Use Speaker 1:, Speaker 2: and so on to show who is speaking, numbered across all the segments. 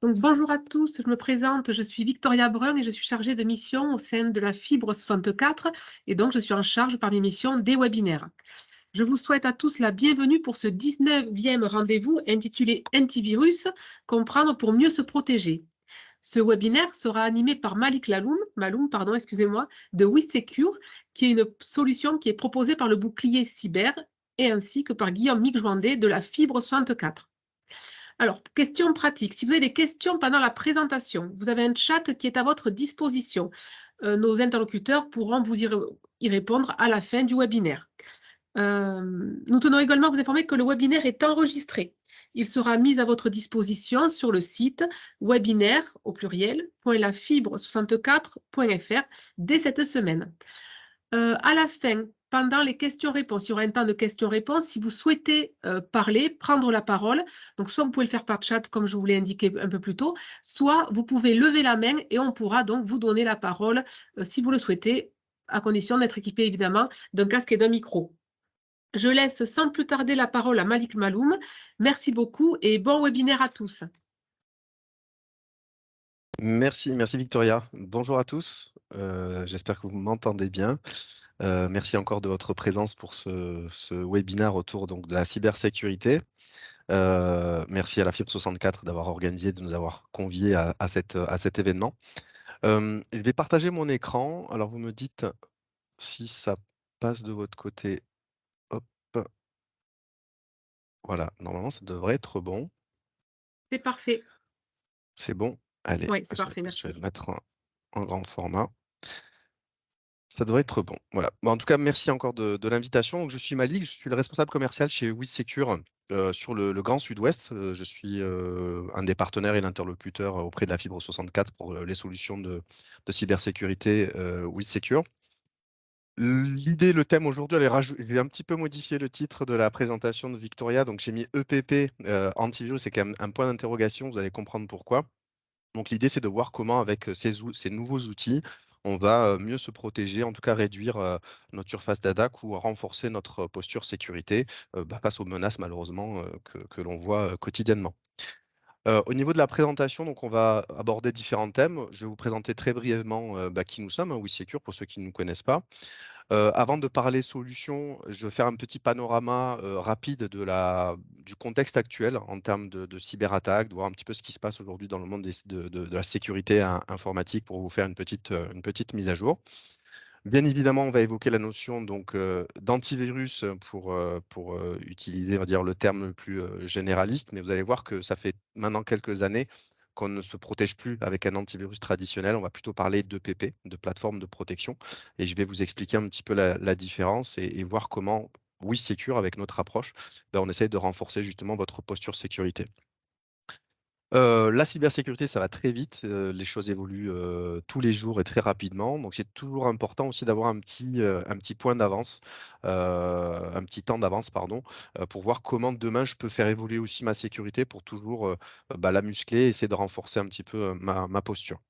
Speaker 1: Donc, bonjour à tous, je me présente, je suis Victoria Brun et je suis chargée de mission au sein de la Fibre 64 et donc je suis en charge par mes missions des webinaires. Je vous souhaite à tous la bienvenue pour ce 19e rendez-vous intitulé Antivirus, comprendre pour mieux se protéger. Ce webinaire sera animé par Malik Maloum, excusez-moi, de WeSecure, qui est une solution qui est proposée par le bouclier cyber et ainsi que par Guillaume Micjouandet de la Fibre 64. Alors, question pratique. Si vous avez des questions pendant la présentation, vous avez un chat qui est à votre disposition. Nos interlocuteurs pourront vous y répondre à la fin du webinaire. Nous tenons également à vous informer que le webinaire est enregistré. Il sera mis à votre disposition sur le site webinaire, au pluriel, .lafibre64.fr dès cette semaine. À la fin, pendant les questions-réponses, il y aura un temps de questions-réponses. Si vous souhaitez parler, prendre la parole, donc soit vous pouvez le faire par chat, comme je vous l'ai indiqué un peu plus tôt, soit vous pouvez lever la main et on pourra donc vous donner la parole si vous le souhaitez, à condition d'être équipé évidemment d'un casque et d'un micro. Je laisse sans plus tarder la parole à Malik Maloum. Merci beaucoup et bon webinaire à tous.
Speaker 2: Merci Victoria. Bonjour à tous, j'espère que vous m'entendez bien. Merci encore de votre présence pour ce webinaire autour donc, de la cybersécurité. Merci à la Fibre 64 d'avoir organisé, de nous avoir conviés à cet événement. Je vais partager mon écran. Alors vous me dites si ça passe de votre côté. Hop. Voilà, normalement ça devrait être bon.
Speaker 1: C'est parfait.
Speaker 2: C'est bon? Allez,
Speaker 1: oui, c'est parfait, merci.
Speaker 2: Je vais le mettre en grand format. Ça devrait être bon. Voilà. Bon, en tout cas, merci encore de l'invitation. Je suis Malik, je suis le responsable commercial chez WeSecure sur le Grand Sud-Ouest. Je suis un des partenaires et l'interlocuteur auprès de la Fibre 64 pour les solutions de cybersécurité WeSecure. L'idée, le thème aujourd'hui, j'ai un petit peu modifié le titre de la présentation de Victoria. Donc, j'ai mis EPP, antivirus, c'est quand même un point d'interrogation. Vous allez comprendre pourquoi. Donc, l'idée, c'est de voir comment, avec ces nouveaux outils, on va mieux se protéger, en tout cas réduire notre surface d'attaque ou renforcer notre posture sécurité face aux menaces, malheureusement, que l'on voit quotidiennement. Au niveau de la présentation, donc on va aborder différents thèmes. Je vais vous présenter très brièvement qui nous sommes, WeSecure, pour ceux qui ne nous connaissent pas. Avant de parler solutions, je vais faire un petit panorama rapide du contexte actuel en termes de cyberattaque, de voir un petit peu ce qui se passe aujourd'hui dans le monde de la sécurité informatique pour vous faire une petite mise à jour. Bien évidemment, on va évoquer la notion d'antivirus pour utiliser, on va dire, le terme le plus généraliste, mais vous allez voir que ça fait maintenant quelques années qu'on ne se protège plus avec un antivirus traditionnel. On va plutôt parler d'EPP, de plateforme de protection. Et je vais vous expliquer un petit peu la différence et voir comment, WeSecure, avec notre approche, on essaye de renforcer justement votre posture sécurité. La cybersécurité, ça va très vite. Les choses évoluent tous les jours et très rapidement. Donc, c'est toujours important aussi d'avoir un petit point d'avance, un petit temps d'avance, pardon, pour voir comment demain je peux faire évoluer aussi ma sécurité pour toujours la muscler et essayer de renforcer un petit peu ma posture.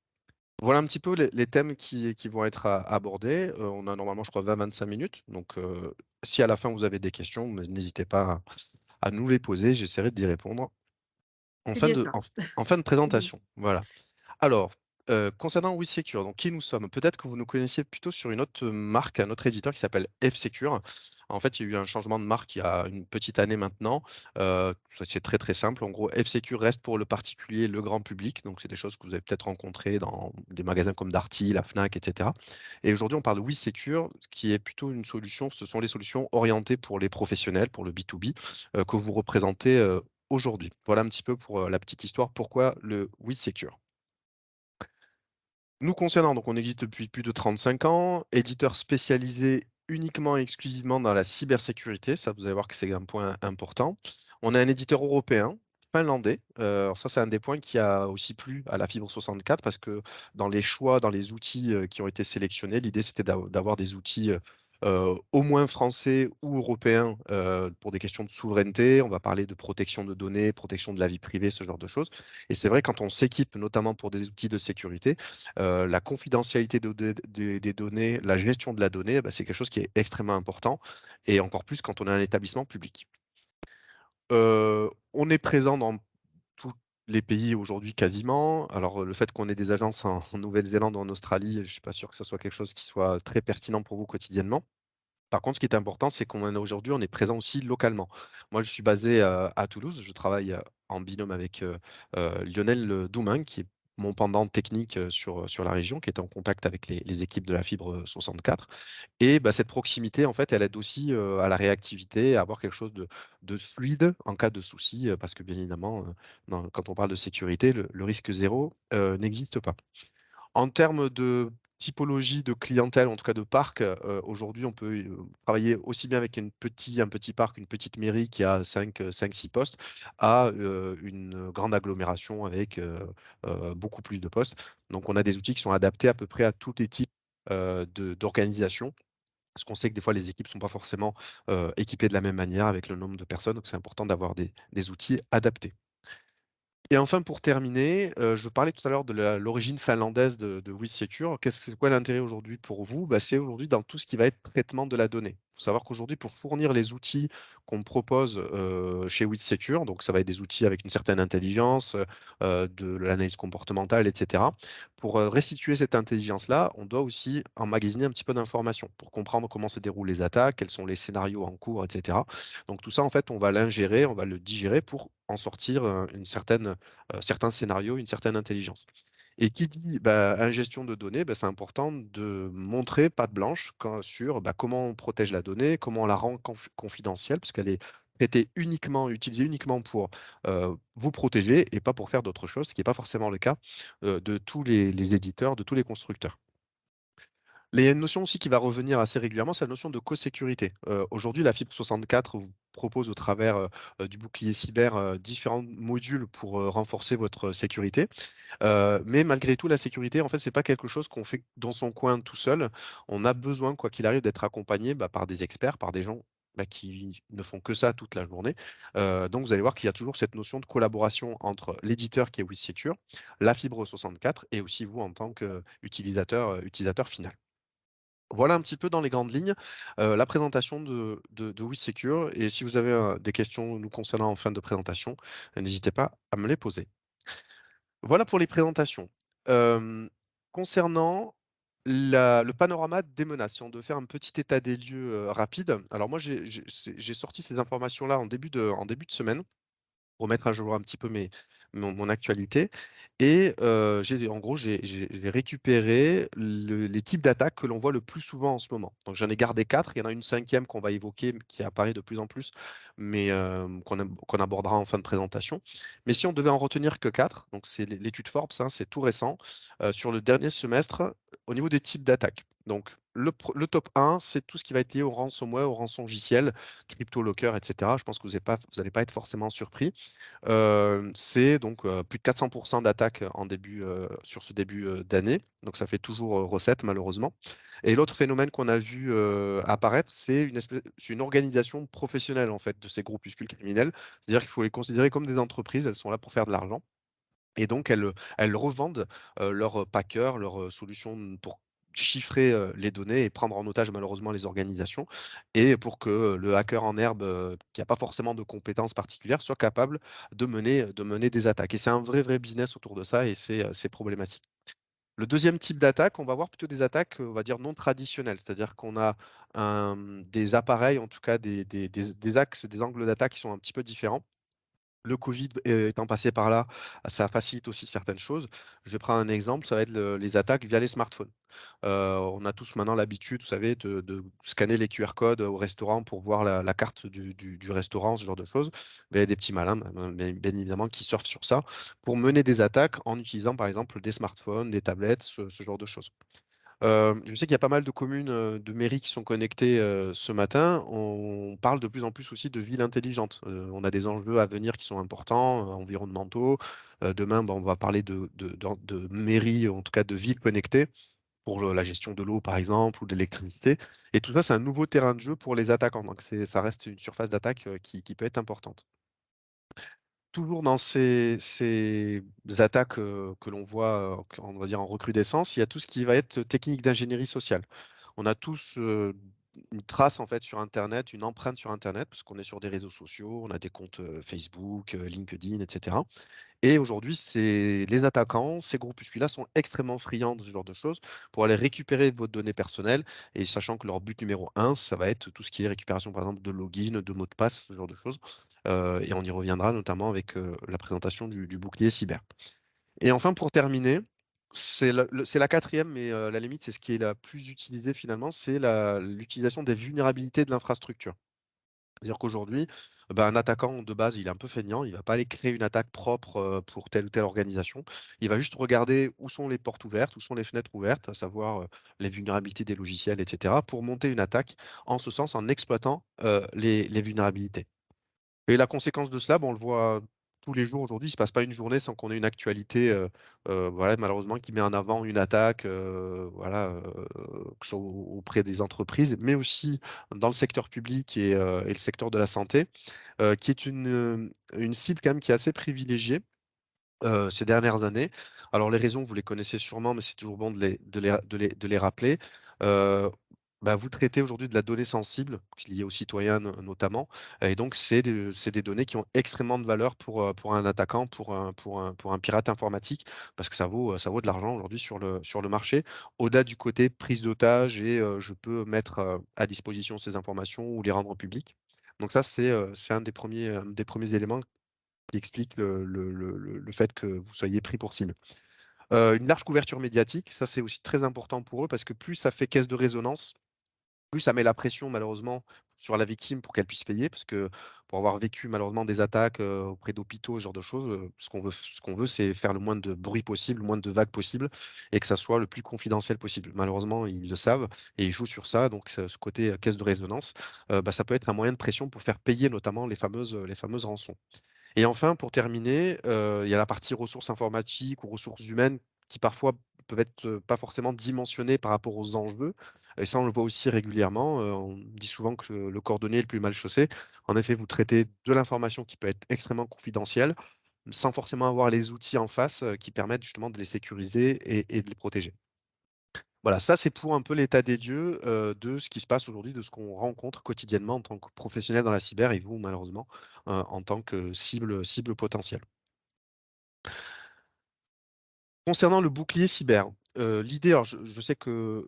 Speaker 2: Voilà un petit peu les thèmes qui vont être abordés. On a normalement, je crois, 20-25 minutes. Donc, si à la fin vous avez des questions, n'hésitez pas à nous les poser. J'essaierai d'y répondre. En fin de présentation, voilà. Alors, concernant WeSecure, donc qui nous sommes? Peut-être que vous nous connaissiez plutôt sur une autre marque, un autre éditeur qui s'appelle F-Secure. En fait, il y a eu un changement de marque il y a une petite année maintenant. C'est très très simple. En gros, F-Secure reste pour le particulier, le grand public. Donc, c'est des choses que vous avez peut-être rencontrées dans des magasins comme Darty, la Fnac, etc. Et aujourd'hui, on parle de WeSecure, qui est plutôt une solution. Ce sont les solutions orientées pour les professionnels, pour le B2B, que vous représentez aujourd'hui. Voilà un petit peu pour la petite histoire, pourquoi le WeSecure. Nous concernant, donc on existe depuis plus de 35 ans, éditeur spécialisé uniquement et exclusivement dans la cybersécurité, ça vous allez voir que c'est un point important. On est un éditeur européen, finlandais. Alors ça, c'est un des points qui a aussi plu à la Fibre 64 parce que dans les choix, dans les outils qui ont été sélectionnés, l'idée c'était d'avoir des outils au moins français ou européens pour des questions de souveraineté. On va parler de protection de données, protection de la vie privée, ce genre de choses. Et c'est vrai, quand on s'équipe notamment pour des outils de sécurité, la confidentialité des données, la gestion de la donnée, c'est quelque chose qui est extrêmement important et encore plus quand on est un établissement public. On est présent dans toutes les pays aujourd'hui quasiment. Alors, le fait qu'on ait des agences en Nouvelle-Zélande ou en Australie, je ne suis pas sûr que ça soit quelque chose qui soit très pertinent pour vous quotidiennement. Par contre, ce qui est important, c'est qu'aujourd'hui, on est présent aussi localement. Moi, je suis basé à Toulouse. Je travaille en binôme avec Lionel Doumain, qui est mon pendant technique sur la région, qui est en contact avec les équipes de la fibre 64. Et bah, cette proximité, en fait, elle aide aussi à la réactivité, à avoir quelque chose de fluide en cas de souci, parce que bien évidemment, quand on parle de sécurité, le risque zéro n'existe pas. En termes de typologie de clientèle, en tout cas de parc, aujourd'hui, on peut travailler aussi bien avec un petit parc, une petite mairie qui a 5-6 postes, à une grande agglomération avec beaucoup plus de postes. Donc, on a des outils qui sont adaptés à peu près à tous les types d'organisation. Parce qu'on sait que des fois, les équipes ne sont pas forcément équipées de la même manière avec le nombre de personnes. Donc, c'est important d'avoir des outils adaptés. Et enfin, pour terminer, je parlais tout à l'heure de l'origine finlandaise de WithSecure. C'est quoi l'intérêt aujourd'hui pour vous? Bah, c'est aujourd'hui dans tout ce qui va être traitement de la donnée. Il faut savoir qu'aujourd'hui, pour fournir les outils qu'on propose chez WithSecure, donc ça va être des outils avec une certaine intelligence, de l'analyse comportementale, etc. Pour restituer cette intelligence-là, on doit aussi emmagasiner un petit peu d'informations pour comprendre comment se déroulent les attaques, quels sont les scénarios en cours, etc. Donc tout ça, en fait, on va l'ingérer, on va le digérer pour en sortir certains scénarios, une certaine intelligence. Et qui dit bah, ingestion de données, bah, c'est important de montrer patte blanche sur bah, comment on protège la donnée, comment on la rend confidentielle, parce qu'elle est traitée uniquement, utilisée uniquement pour vous protéger et pas pour faire d'autres choses, ce qui n'est pas forcément le cas de tous les éditeurs, de tous les constructeurs. Il y a une notion aussi qui va revenir assez régulièrement, c'est la notion de co-sécurité. Aujourd'hui, la fibre 64 vous propose au travers du bouclier cyber différents modules pour renforcer votre sécurité. Mais malgré tout, la sécurité, en fait, c'est pas quelque chose qu'on fait dans son coin tout seul. On a besoin, quoi qu'il arrive, d'être accompagné par des experts, par des gens qui ne font que ça toute la journée. Donc, vous allez voir qu'il y a toujours cette notion de collaboration entre l'éditeur qui est WithSecure, la fibre 64 et aussi vous en tant qu'utilisateur final. Voilà un petit peu dans les grandes lignes la présentation de WithSecure. Et si vous avez des questions nous concernant en fin de présentation, n'hésitez pas à me les poser. Voilà pour les présentations. Concernant le panorama des menaces, si on devait faire un petit état des lieux rapide. Alors moi, j'ai sorti ces informations-là en début de semaine pour mettre à jour un petit peu mon actualité. Et en gros, j'ai récupéré les types d'attaques que l'on voit le plus souvent en ce moment. Donc j'en ai gardé 4. Il y en a une cinquième qu'on va évoquer, qui apparaît de plus en plus, mais qu'on abordera en fin de présentation. Mais si on devait en retenir que 4, donc c'est l'étude Forbes, hein, c'est tout récent, sur le dernier semestre, au niveau des types d'attaques. Donc le top 1, c'est tout ce qui va être lié au ransomware, au rançongiciel, CryptoLocker, etc. Je pense que vous n'allez pas être forcément surpris. C'est donc plus de 400% d'attaques sur ce début d'année. Donc ça fait toujours recette malheureusement. Et l'autre phénomène qu'on a vu apparaître, c'est une organisation professionnelle en fait de ces groupuscules criminels. C'est-à-dire qu'il faut les considérer comme des entreprises. Elles sont là pour faire de l'argent. Et donc, elles revendent leurs packers, leurs solutions pour chiffrer les données et prendre en otage malheureusement les organisations, et pour que le hacker en herbe, qui n'a pas forcément de compétences particulières, soit capable de mener des attaques. Et c'est un vrai business autour de ça, et c'est problématique. Le deuxième type d'attaque, on va voir plutôt des attaques, on va dire, non traditionnelles, c'est-à-dire qu'on a des appareils, en tout cas des axes, des angles d'attaque qui sont un petit peu différents. Le Covid étant passé par là, ça facilite aussi certaines choses. Je vais prendre un exemple, ça va être les attaques via les smartphones. On a tous maintenant l'habitude, vous savez, de scanner les QR codes au restaurant pour voir la carte du restaurant, ce genre de choses. Mais il y a des petits malins, bien évidemment, qui surfent sur ça pour mener des attaques en utilisant, par exemple, des smartphones, des tablettes, ce genre de choses. Je sais qu'il y a pas mal de communes, de mairies qui sont connectées ce matin. On parle de plus en plus aussi de villes intelligentes. On a des enjeux à venir qui sont importants, environnementaux. Demain, on va parler de mairies, en tout cas de villes connectées pour la gestion de l'eau, par exemple, ou de l'électricité. Et tout ça, c'est un nouveau terrain de jeu pour les attaquants. Donc, ça reste une surface d'attaque qui peut être importante. Toujours dans ces attaques que l'on voit, on va dire en recrudescence, il y a tout ce qui va être technique d'ingénierie sociale. On a tous une trace en fait sur internet, une empreinte sur internet, parce qu'on est sur des réseaux sociaux, on a des comptes, Facebook, LinkedIn, et cetera. Et aujourd'hui, c'est les attaquants, ces groupuscules-là sont extrêmement friands de ce genre de choses pour aller récupérer vos données personnelles et sachant que leur but numéro un, ça va être tout ce qui est récupération, par exemple, de login, de mots de passe, ce genre de choses. Et on y reviendra notamment avec la présentation du bouclier cyber. Et enfin, pour terminer, c'est la quatrième, mais la limite, c'est ce qui est la plus utilisée finalement, c'est l'utilisation des vulnérabilités de l'infrastructure. C'est-à-dire qu'aujourd'hui, un attaquant de base, il est un peu feignant, il ne va pas aller créer une attaque propre pour telle ou telle organisation. Il va juste regarder où sont les portes ouvertes, où sont les fenêtres ouvertes, à savoir les vulnérabilités des logiciels, etc., pour monter une attaque en ce sens en exploitant les vulnérabilités. Et la conséquence de cela, on le voit tous les jours aujourd'hui, il ne se passe pas une journée sans qu'on ait une actualité, voilà, malheureusement, qui met en avant une attaque, voilà, que ce soit auprès des entreprises, mais aussi dans le secteur public et le secteur de la santé, qui est une cible quand même qui est assez privilégiée. Ces dernières années. Alors les raisons, vous les connaissez sûrement, mais c'est toujours bon de les rappeler. Euh, Vous traitez aujourd'hui de la donnée sensible, liée aux citoyens notamment, et donc c'est des données qui ont extrêmement de valeur pour un attaquant, pour un pirate informatique, parce que ça vaut de l'argent aujourd'hui sur le marché, au-delà du côté prise d'otage et je peux mettre à disposition ces informations ou les rendre publiques. Donc ça, c'est un des premiers éléments qui explique le fait que vous soyez pris pour cible. Une large couverture médiatique, ça c'est aussi très important pour eux parce que plus ça fait caisse de résonance, plus ça met la pression malheureusement sur la victime pour qu'elle puisse payer, parce que pour avoir vécu malheureusement des attaques auprès d'hôpitaux, ce genre de choses, ce qu'on veut, c'est faire le moins de bruit possible, le moins de vagues possible, et que ça soit le plus confidentiel possible. Malheureusement, ils le savent et ils jouent sur ça, donc ce côté caisse de résonance, ça peut être un moyen de pression pour faire payer notamment les fameuses rançons. Et enfin, pour terminer, il y a la partie ressources informatiques ou ressources humaines qui parfois peuvent être pas forcément dimensionnées par rapport aux enjeux. Et ça, on le voit aussi régulièrement. On dit souvent que le cordonnier est le plus mal chaussé. En effet, vous traitez de l'information qui peut être extrêmement confidentielle sans forcément avoir les outils en face qui permettent justement de les sécuriser et de les protéger. Voilà, ça c'est pour un peu l'état des lieux de ce qui se passe aujourd'hui, de ce qu'on rencontre quotidiennement en tant que professionnel dans la cyber et vous malheureusement en tant que cible potentielle. Concernant le bouclier cyber, l'idée, alors je sais que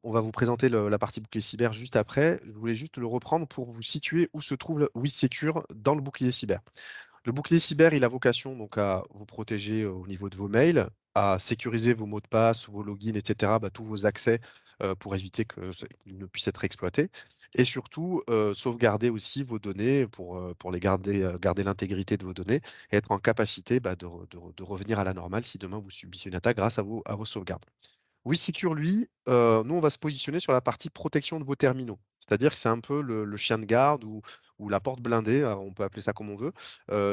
Speaker 2: on va vous présenter la partie bouclier cyber juste après. Je voulais juste le reprendre pour vous situer où se trouve le WithSecure dans le bouclier cyber. Le bouclier cyber, il a vocation donc à vous protéger au niveau de vos mails, à sécuriser vos mots de passe, vos logins, etc., tous vos accès pour éviter qu'ils ne puissent être exploités. Et surtout, sauvegarder aussi vos données pour les garder l'intégrité de vos données et être en capacité de revenir à la normale si demain vous subissez une attaque grâce à vos sauvegardes. WithSecure, lui, nous, on va se positionner sur la partie protection de vos terminaux. C'est-à-dire que c'est un peu le chien de garde ou la porte blindée, on peut appeler ça comme on veut,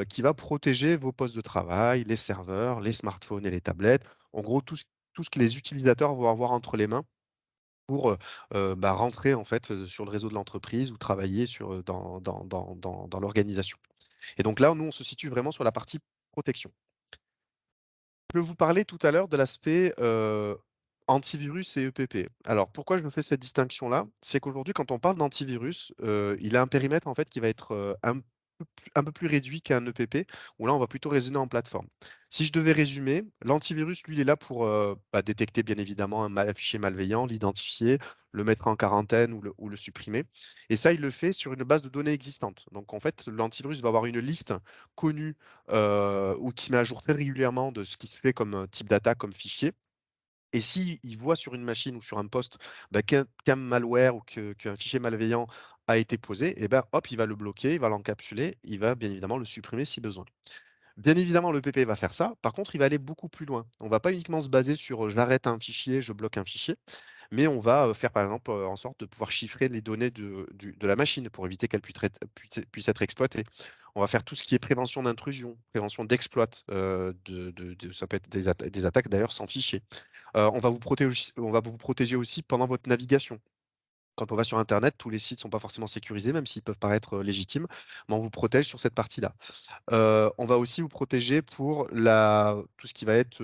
Speaker 2: qui va protéger vos postes de travail, les serveurs, les smartphones et les tablettes. En gros, tout ce que les utilisateurs vont avoir entre les mains pour rentrer en fait sur le réseau de l'entreprise ou travailler dans l'organisation. Et donc là, nous, on se situe vraiment sur la partie protection. Je vous parlais tout à l'heure de l'aspect antivirus et EPP. Alors, pourquoi je me fais cette distinction-là? C'est qu'aujourd'hui, quand on parle d'antivirus, il a un périmètre en fait qui va être un peu plus réduit qu'un EPP, où là, on va plutôt raisonner en plateforme. Si je devais résumer, l'antivirus, lui, il est là pour détecter bien évidemment un fichier malveillant, l'identifier, le mettre en quarantaine ou le supprimer. Et ça, il le fait sur une base de données existante. Donc, en fait, l'antivirus va avoir une liste connue ou qui se met à jour très régulièrement de ce qui se fait comme type d'attaque, comme fichier. Et s'il voit sur une machine ou sur un poste qu'un malware ou qu'un fichier malveillant a été posé, et ben, hop, il va le bloquer, il va l'encapsuler, il va bien évidemment le supprimer si besoin. Bien évidemment, le PP va faire ça. Par contre, il va aller beaucoup plus loin. On ne va pas uniquement se baser sur j'arrête un fichier, je bloque un fichier, mais on va faire par exemple en sorte de pouvoir chiffrer les données de la machine pour éviter qu'elle puisse être exploitée. On va faire tout ce qui est prévention d'intrusion, prévention d'exploit, ça peut être des attaques d'ailleurs sans fichier. On va vous protéger aussi pendant votre navigation. Quand on va sur internet, tous les sites ne sont pas forcément sécurisés, même s'ils peuvent paraître, légitimes, mais on vous protège sur cette partie-là. On va aussi vous protéger pour tout ce qui va être,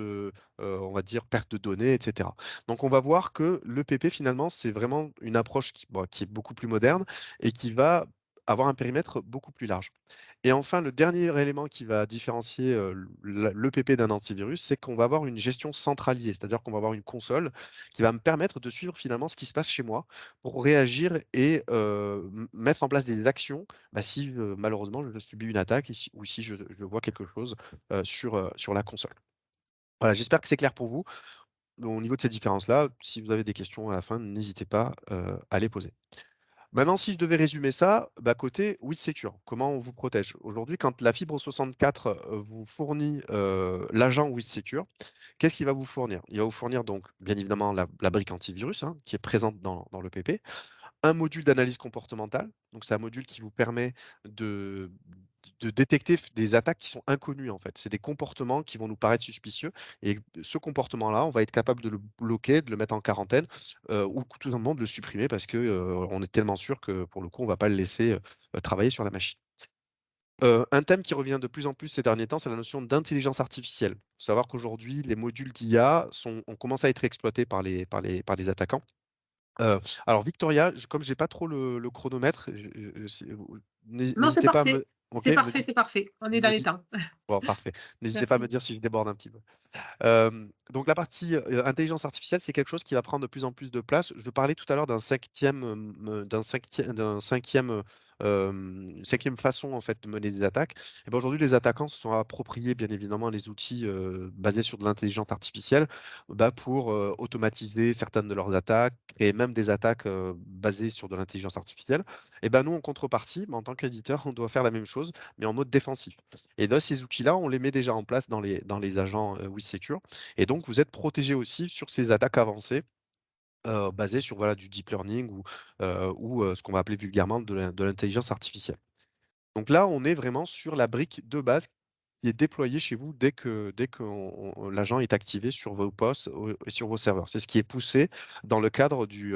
Speaker 2: on va dire, perte de données, et cetera. Donc on va voir que l'EPP finalement, c'est vraiment une approche qui est beaucoup plus moderne et qui va avoir un périmètre beaucoup plus large. Et enfin, le dernier élément qui va différencier, l'EPP d'un antivirus, c'est qu'on va avoir une gestion centralisée. C'est-à-dire qu'on va avoir une console qui va me permettre de suivre finalement ce qui se passe chez moi pour réagir et mettre en place des actions si malheureusement je subis une attaque ou si je vois quelque chose sur la console. Voilà, j'espère que c'est clair pour vous. Au niveau de ces différences-là, si vous avez des questions à la fin, n'hésitez pas à les poser. Maintenant, si je devais résumer ça, côté WithSecure, comment on vous protège? Aujourd'hui, quand la fibre 64 vous fournit l'agent WithSecure, qu'est-ce qu'il va vous fournir? Il va vous fournir donc bien évidemment la brique antivirus qui est présente dans le PP, un module d'analyse comportementale. Donc, c'est un module qui vous permet de, de détecter des attaques qui sont inconnues, en fait. C'est des comportements qui vont nous paraître suspicieux. Et ce comportement-là, on va être capable de le bloquer, de le mettre en quarantaine ou tout simplement de le supprimer parce qu'on est tellement sûr que, pour le coup, on ne va pas le laisser travailler sur la machine. Un thème qui revient de plus en plus ces derniers temps, c'est la notion d'intelligence artificielle. Il faut savoir qu'aujourd'hui, les modules d'IA ont commencé à être exploités par les attaquants. Alors Victoria, comme j'ai pas trop le chronomètre,
Speaker 1: Non, c'est
Speaker 2: n'hésitez pas à
Speaker 1: parfait.
Speaker 2: me OK, me dites
Speaker 1: C'est parfait. On est dans
Speaker 2: me
Speaker 1: les
Speaker 2: dites
Speaker 1: temps.
Speaker 2: bon parfait. N'hésitez pas à me
Speaker 1: Merci.
Speaker 2: dire si je déborde un petit peu. Donc la partie, intelligence artificielle, c'est quelque chose qui va prendre de plus en plus de place. Je parlais tout à l'heure cinquième façon en fait de mener des attaques. Et ben aujourd'hui, les attaquants se sont appropriés bien évidemment les outils basés sur de l'intelligence artificielle pour automatiser certaines de leurs attaques et même des attaques basées sur de l'intelligence artificielle. Et ben nous, en contrepartie, en tant qu'éditeur, on doit faire la même chose, mais en mode défensif. Et là, ces outils-là, on les met déjà en place dans les agents WithSecure. Et donc, vous êtes protégé aussi sur ces attaques avancées basées sur voilà, du deep learning ou ce qu'on va appeler vulgairement de l'intelligence artificielle. Donc là, on est vraiment sur la brique de base qui est déployée chez vous dès que l'agent est activé sur vos postes et sur vos serveurs. C'est ce qui est poussé dans le cadre du,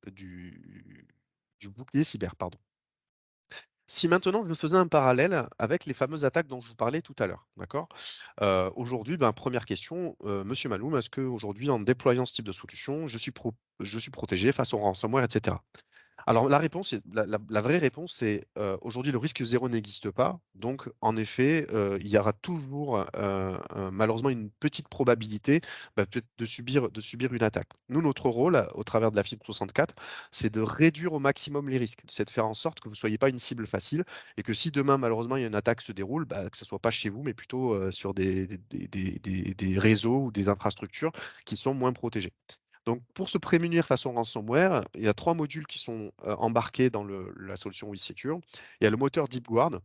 Speaker 2: du bouclier cyber, pardon. Si maintenant je faisais un parallèle avec les fameuses attaques dont je vous parlais tout à l'heure, d'accord? Aujourd'hui, première question, monsieur Maloum, est-ce qu'aujourd'hui, en déployant ce type de solution, je suis protégé face au ransomware, et cetera? Alors la réponse, la vraie réponse, c'est aujourd'hui le risque zéro n'existe pas. Donc en effet, il y aura toujours malheureusement une petite probabilité peut-être de subir une attaque. Nous, notre rôle au travers de la fibre 64, c'est de réduire au maximum les risques. C'est de faire en sorte que vous ne soyez pas une cible facile et que si demain malheureusement il y a une attaque se déroule, que ce ne soit pas chez vous, mais plutôt sur des réseaux ou des infrastructures qui sont moins protégés. Donc, pour se prémunir face au ransomware, il y a 3 modules qui sont embarqués dans la solution WithSecure. Il y a le moteur DeepGuard,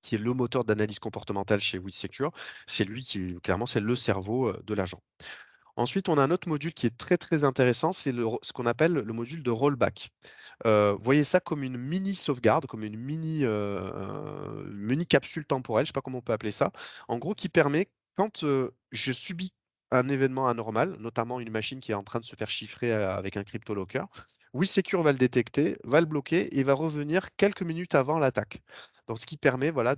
Speaker 2: qui est le moteur d'analyse comportementale chez WithSecure. C'est lui qui, clairement, c'est le cerveau de l'agent. Ensuite, on a un autre module qui est très très intéressant, c'est ce qu'on appelle le module de rollback. Voyez ça comme une mini sauvegarde, comme une mini capsule temporelle, je ne sais pas comment on peut appeler ça, en gros qui permet, quand je subis un événement anormal, notamment une machine qui est en train de se faire chiffrer avec un cryptolocker, WithSecure va le détecter, va le bloquer et va revenir quelques minutes avant l'attaque. Donc, ce qui permet, voilà,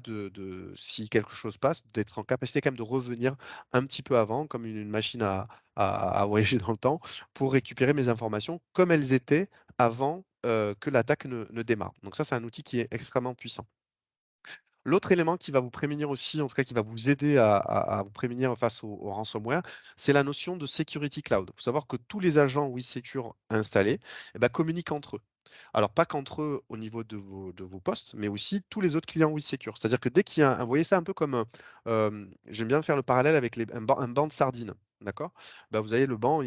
Speaker 2: si quelque chose passe, d'être en capacité quand même de revenir un petit peu avant, comme une machine à voyager dans le temps, pour récupérer mes informations comme elles étaient avant que l'attaque ne démarre. Donc ça, c'est un outil qui est extrêmement puissant. L'autre élément qui va vous prémunir aussi, en tout cas qui va vous aider à vous prémunir face au ransomware, c'est la notion de security cloud. Il faut savoir que tous les agents WithSecure installés communiquent entre eux. Alors, pas qu'entre eux au niveau de vos postes, mais aussi tous les autres clients WithSecure. C'est-à-dire que dès qu'il y a vous voyez ça un peu comme, j'aime bien faire le parallèle avec un banc de sardines. D'accord? Vous avez le banc,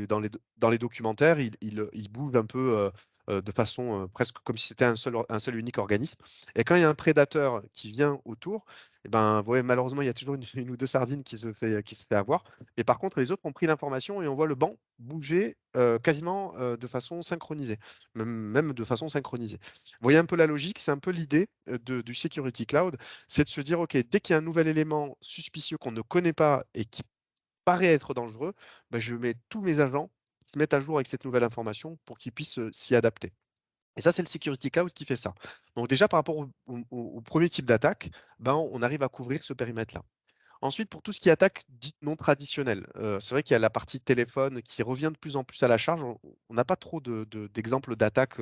Speaker 2: dans les documentaires, il bouge un peu de façon presque comme si c'était un seul unique organisme. Et quand il y a un prédateur qui vient autour, vous voyez, malheureusement, il y a toujours une ou deux sardines qui se fait avoir. Mais par contre, les autres ont pris l'information et on voit le banc bouger quasiment de façon synchronisée, même de façon synchronisée. Vous voyez un peu la logique, c'est un peu l'idée du Security Cloud, c'est de se dire, OK, dès qu'il y a un nouvel élément suspicieux qu'on ne connaît pas et qui paraît être dangereux, je mets tous mes agents qui se mettent à jour avec cette nouvelle information pour qu'ils puissent s'y adapter. Et ça, c'est le Security Cloud qui fait ça. Donc déjà, par rapport au premier type d'attaque, ben, on arrive à couvrir ce périmètre-là. Ensuite, pour tout ce qui est attaque dite non traditionnelle, c'est vrai qu'il y a la partie téléphone qui revient de plus en plus à la charge. On n'a pas trop d'exemples d'attaques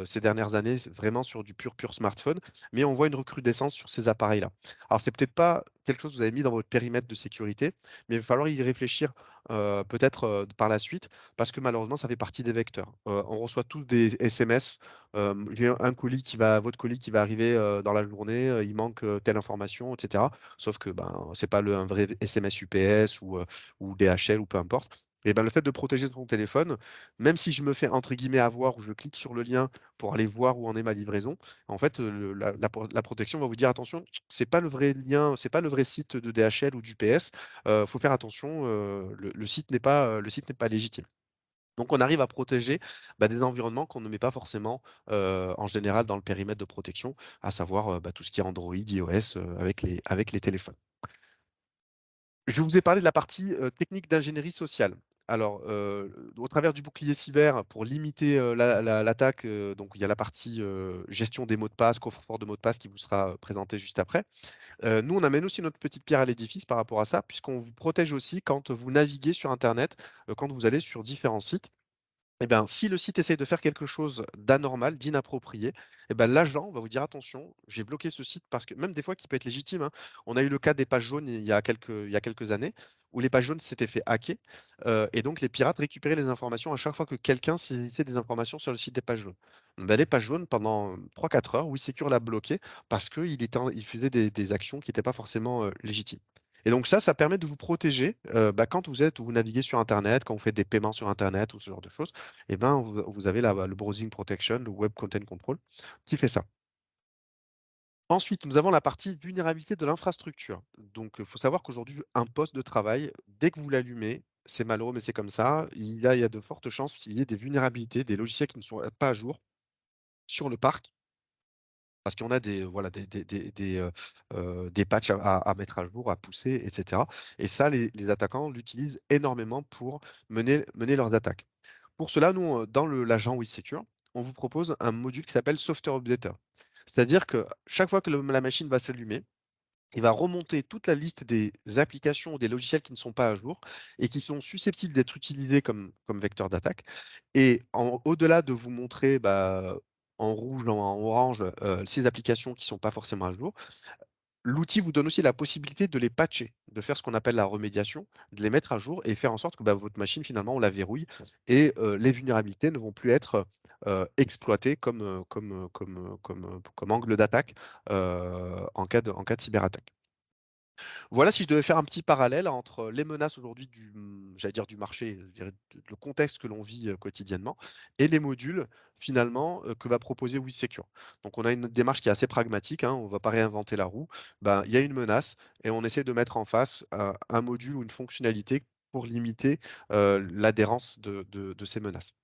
Speaker 2: ces dernières années, vraiment sur du pur smartphone, mais on voit une recrudescence sur ces appareils-là. Alors, c'est peut-être pas quelque chose que vous avez mis dans votre périmètre de sécurité, mais il va falloir y réfléchir peut-être par la suite, parce que malheureusement, ça fait partie des vecteurs. On reçoit tous des SMS. J'ai votre colis qui va arriver dans la journée, il manque telle information, etc. Sauf que ce n'est pas un vrai SMS UPS ou DHL ou peu importe. Et ben, le fait de protéger son téléphone, même si je me fais entre guillemets avoir ou je clique sur le lien pour aller voir où en est ma livraison, en fait, la protection va vous dire attention, c'est pas le vrai lien, c'est pas le vrai site de DHL ou d'UPS. Faut faire attention, le site n'est pas légitime. Donc, on arrive à protéger des environnements qu'on ne met pas forcément en général dans le périmètre de protection, à savoir tout ce qui est Android, iOS avec les téléphones. Je vous ai parlé de la partie technique d'ingénierie sociale. Alors, au travers du bouclier cyber, pour limiter l'attaque, donc il y a la partie gestion des mots de passe, coffre-fort de mots de passe qui vous sera présenté juste après. Nous, on amène aussi notre petite pierre à l'édifice par rapport à ça, puisqu'on vous protège aussi quand vous naviguez sur Internet, quand vous allez sur différents sites. Eh ben, si le site essaye de faire quelque chose d'anormal, d'inapproprié, eh ben, l'agent va vous dire attention, j'ai bloqué ce site parce que même des fois qui peut être légitime, hein. On a eu le cas des pages jaunes il y a quelques années où les pages jaunes s'étaient fait hacker et donc les pirates récupéraient les informations à chaque fois que quelqu'un saisissait des informations sur le site des pages jaunes. Ben, les pages jaunes, pendant 3-4 heures, WeSecure l'a bloqué parce qu'il faisait des actions qui n'étaient pas forcément légitimes. Et donc ça permet de vous protéger quand vous naviguez sur Internet, quand vous faites des paiements sur Internet ou ce genre de choses, eh ben, vous avez le browsing protection, le web content control, qui fait ça. Ensuite, nous avons la partie vulnérabilité de l'infrastructure. Donc, il faut savoir qu'aujourd'hui, un poste de travail, dès que vous l'allumez, c'est malheureux, mais c'est comme ça, il y a de fortes chances qu'il y ait des vulnérabilités, des logiciels qui ne sont pas à jour sur le parc, parce qu'on a des patchs à mettre à jour, à pousser, etc. Et ça, les attaquants l'utilisent énormément pour mener leurs attaques. Pour cela, nous, dans l'agent WeSecure, on vous propose un module qui s'appelle Software Updater. C'est-à-dire que chaque fois que la machine va s'allumer, il va remonter toute la liste des applications ou des logiciels qui ne sont pas à jour et qui sont susceptibles d'être utilisés comme vecteur d'attaque. Et au-delà de vous montrer en rouge, en orange, ces applications qui ne sont pas forcément à jour, l'outil vous donne aussi la possibilité de les patcher, de faire ce qu'on appelle la remédiation, de les mettre à jour et faire en sorte que votre machine, finalement, on la verrouille et les vulnérabilités ne vont plus être exploitées comme angle d'attaque en cas de cyberattaque. Voilà, si je devais faire un petit parallèle entre les menaces aujourd'hui j'allais dire du marché, je dirais le contexte que l'on vit quotidiennement, et les modules finalement que va proposer WeSecure. Donc on a une démarche qui est assez pragmatique, hein, on ne va pas réinventer la roue. Il y a une menace et on essaie de mettre en face un module ou une fonctionnalité pour limiter l'adhérence de ces menaces.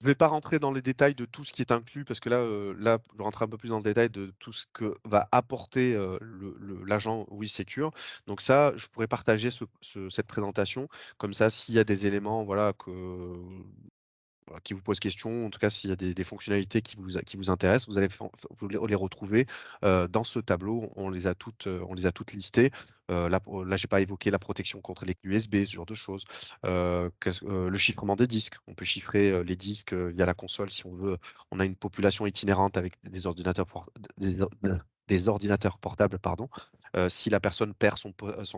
Speaker 2: Je ne vais pas rentrer dans les détails de tout ce qui est inclus parce que là, je rentre un peu plus dans le détail de tout ce que va apporter l'agent WeSecure. Donc ça, je pourrais partager cette présentation. Comme ça, s'il y a des éléments voilà, qui vous posent question, en tout cas s'il y a des fonctionnalités qui vous intéressent, vous allez les retrouver dans ce tableau. On les a toutes listées. Là, je n'ai pas évoqué la protection contre les USB, ce genre de choses. Le chiffrement des disques. On peut chiffrer les disques via la console si on veut. On a une population itinérante avec des ordinateurs portables, pardon. Si la personne perd son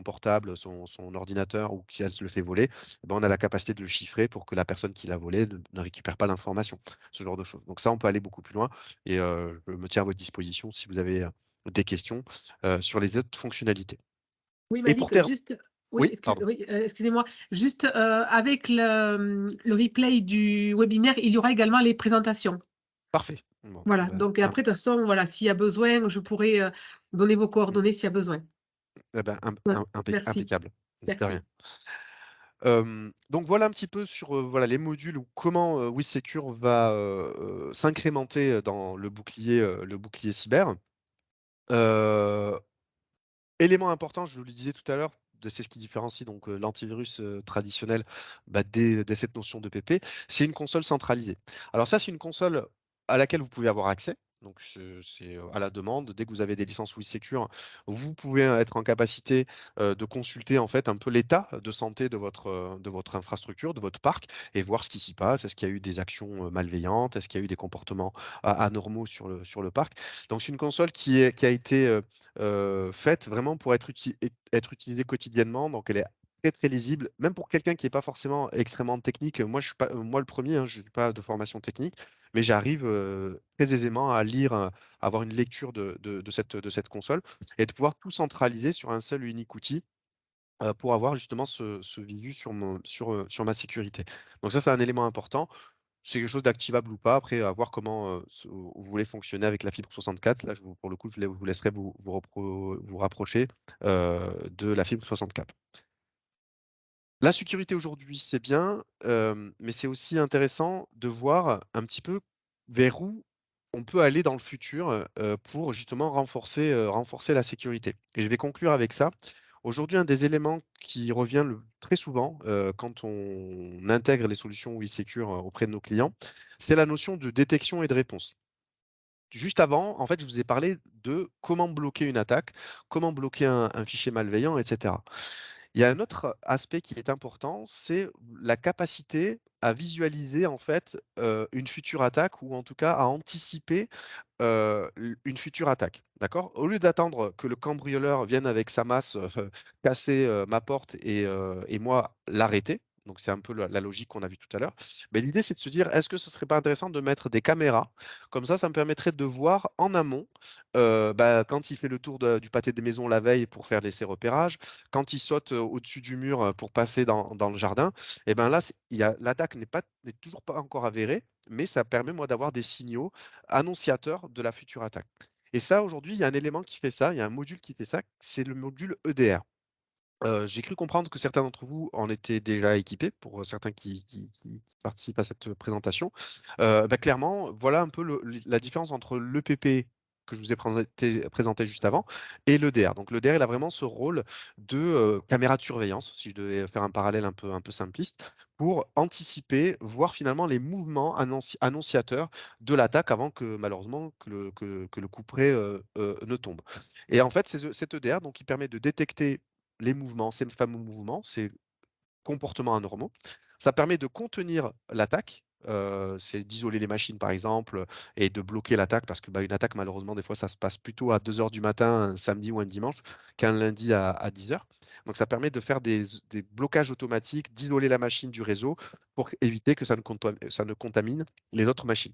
Speaker 2: portable, son ordinateur ou si elle se le fait voler, on a la capacité de le chiffrer pour que la personne qui l'a volé ne récupère pas l'information, ce genre de choses. Donc ça, on peut aller beaucoup plus loin et je me tiens à votre disposition si vous avez des questions sur les autres fonctionnalités.
Speaker 1: Oui,
Speaker 2: Et pour
Speaker 1: Malik,
Speaker 2: terminer,
Speaker 1: juste, oui,
Speaker 2: oui, pardon.
Speaker 1: excusez-moi, juste avec le replay du webinaire, il y aura également les présentations.
Speaker 2: Parfait. Bon,
Speaker 1: Voilà, donc après, de toute façon, voilà, s'il y a besoin, je pourrai donner vos coordonnées s'il y a besoin. Ouais, merci.
Speaker 2: Impeccable. De rien.
Speaker 1: Merci.
Speaker 2: Donc voilà un petit peu sur voilà, les modules ou comment WeSecure va s'incrémenter dans le bouclier cyber. Élément important, je vous le disais tout à l'heure, c'est ce qui différencie donc l'antivirus traditionnel dès cette notion de PP, c'est une console centralisée. Alors ça, c'est une console à laquelle vous pouvez avoir accès. Donc c'est à la demande. Dès que vous avez des licences WithSecure, vous pouvez être en capacité de consulter en fait un peu l'état de santé de votre infrastructure, de votre parc, et voir ce qui s'y passe. Est-ce qu'il y a eu des actions malveillantes? Est-ce qu'il y a eu des comportements anormaux sur le parc? Donc c'est une console qui a été faite vraiment pour être utilisée quotidiennement. Donc elle est très très lisible, même pour quelqu'un qui n'est pas forcément extrêmement technique. Moi, je suis pas, moi le premier, hein, je n'ai pas de formation technique, mais j'arrive très aisément à lire, avoir une lecture de cette console et de pouvoir tout centraliser sur un seul et unique outil pour avoir justement ce visu sur ma sécurité. Donc ça, c'est un élément important. C'est quelque chose d'activable ou pas, après à voir comment vous voulez fonctionner avec la fibre 64. Là, pour le coup, je vous laisserai vous rapprocher de la fibre 64. La sécurité aujourd'hui, c'est bien, mais c'est aussi intéressant de voir un petit peu vers où on peut aller dans le futur pour justement renforcer la sécurité. Et je vais conclure avec ça. Aujourd'hui, un des éléments qui revient très souvent quand on intègre les solutions WeSecure auprès de nos clients, c'est la notion de détection et de réponse. Juste avant, en fait, je vous ai parlé de comment bloquer une attaque, comment bloquer un fichier malveillant, etc. Il y a un autre aspect qui est important, c'est la capacité à visualiser en fait une future attaque ou en tout cas à anticiper une future attaque. D'accord? Au lieu d'attendre que le cambrioleur vienne avec sa masse casser ma porte et moi l'arrêter, donc c'est un peu la logique qu'on a vue tout à l'heure, mais l'idée c'est de se dire est-ce que ce serait pas intéressant de mettre des caméras? Comme ça me permettrait de voir en amont quand il fait le tour du pâté des maisons la veille pour faire l'essai repérage, quand il saute au-dessus du mur pour passer dans le jardin, et ben là, l'attaque n'est toujours pas encore avérée, mais ça permet moi d'avoir des signaux annonciateurs de la future attaque. Et ça, aujourd'hui, il y a un élément qui fait ça, il y a un module qui fait ça, c'est le module EDR. J'ai cru comprendre que certains d'entre vous en étaient déjà équipés, pour certains qui participent à cette présentation. Clairement, voilà un peu la différence entre l'EPP que je vous ai présenté juste avant et l'EDR. Donc l'EDR, il a vraiment ce rôle de caméra de surveillance, si je devais faire un parallèle un peu simpliste, pour anticiper, voir finalement les mouvements annonciateurs de l'attaque avant que malheureusement que le couperet ne tombe. Et en fait, c'est cet EDR donc, qui permet de détecter les mouvements, ces fameux mouvements, ces comportements anormaux. Ça permet de contenir l'attaque, c'est d'isoler les machines par exemple et de bloquer l'attaque parce que une attaque malheureusement des fois ça se passe plutôt à 2 h du matin un samedi ou un dimanche qu'un lundi à 10 h. Donc ça permet de faire des blocages automatiques, d'isoler la machine du réseau pour éviter que ça ne contamine les autres machines.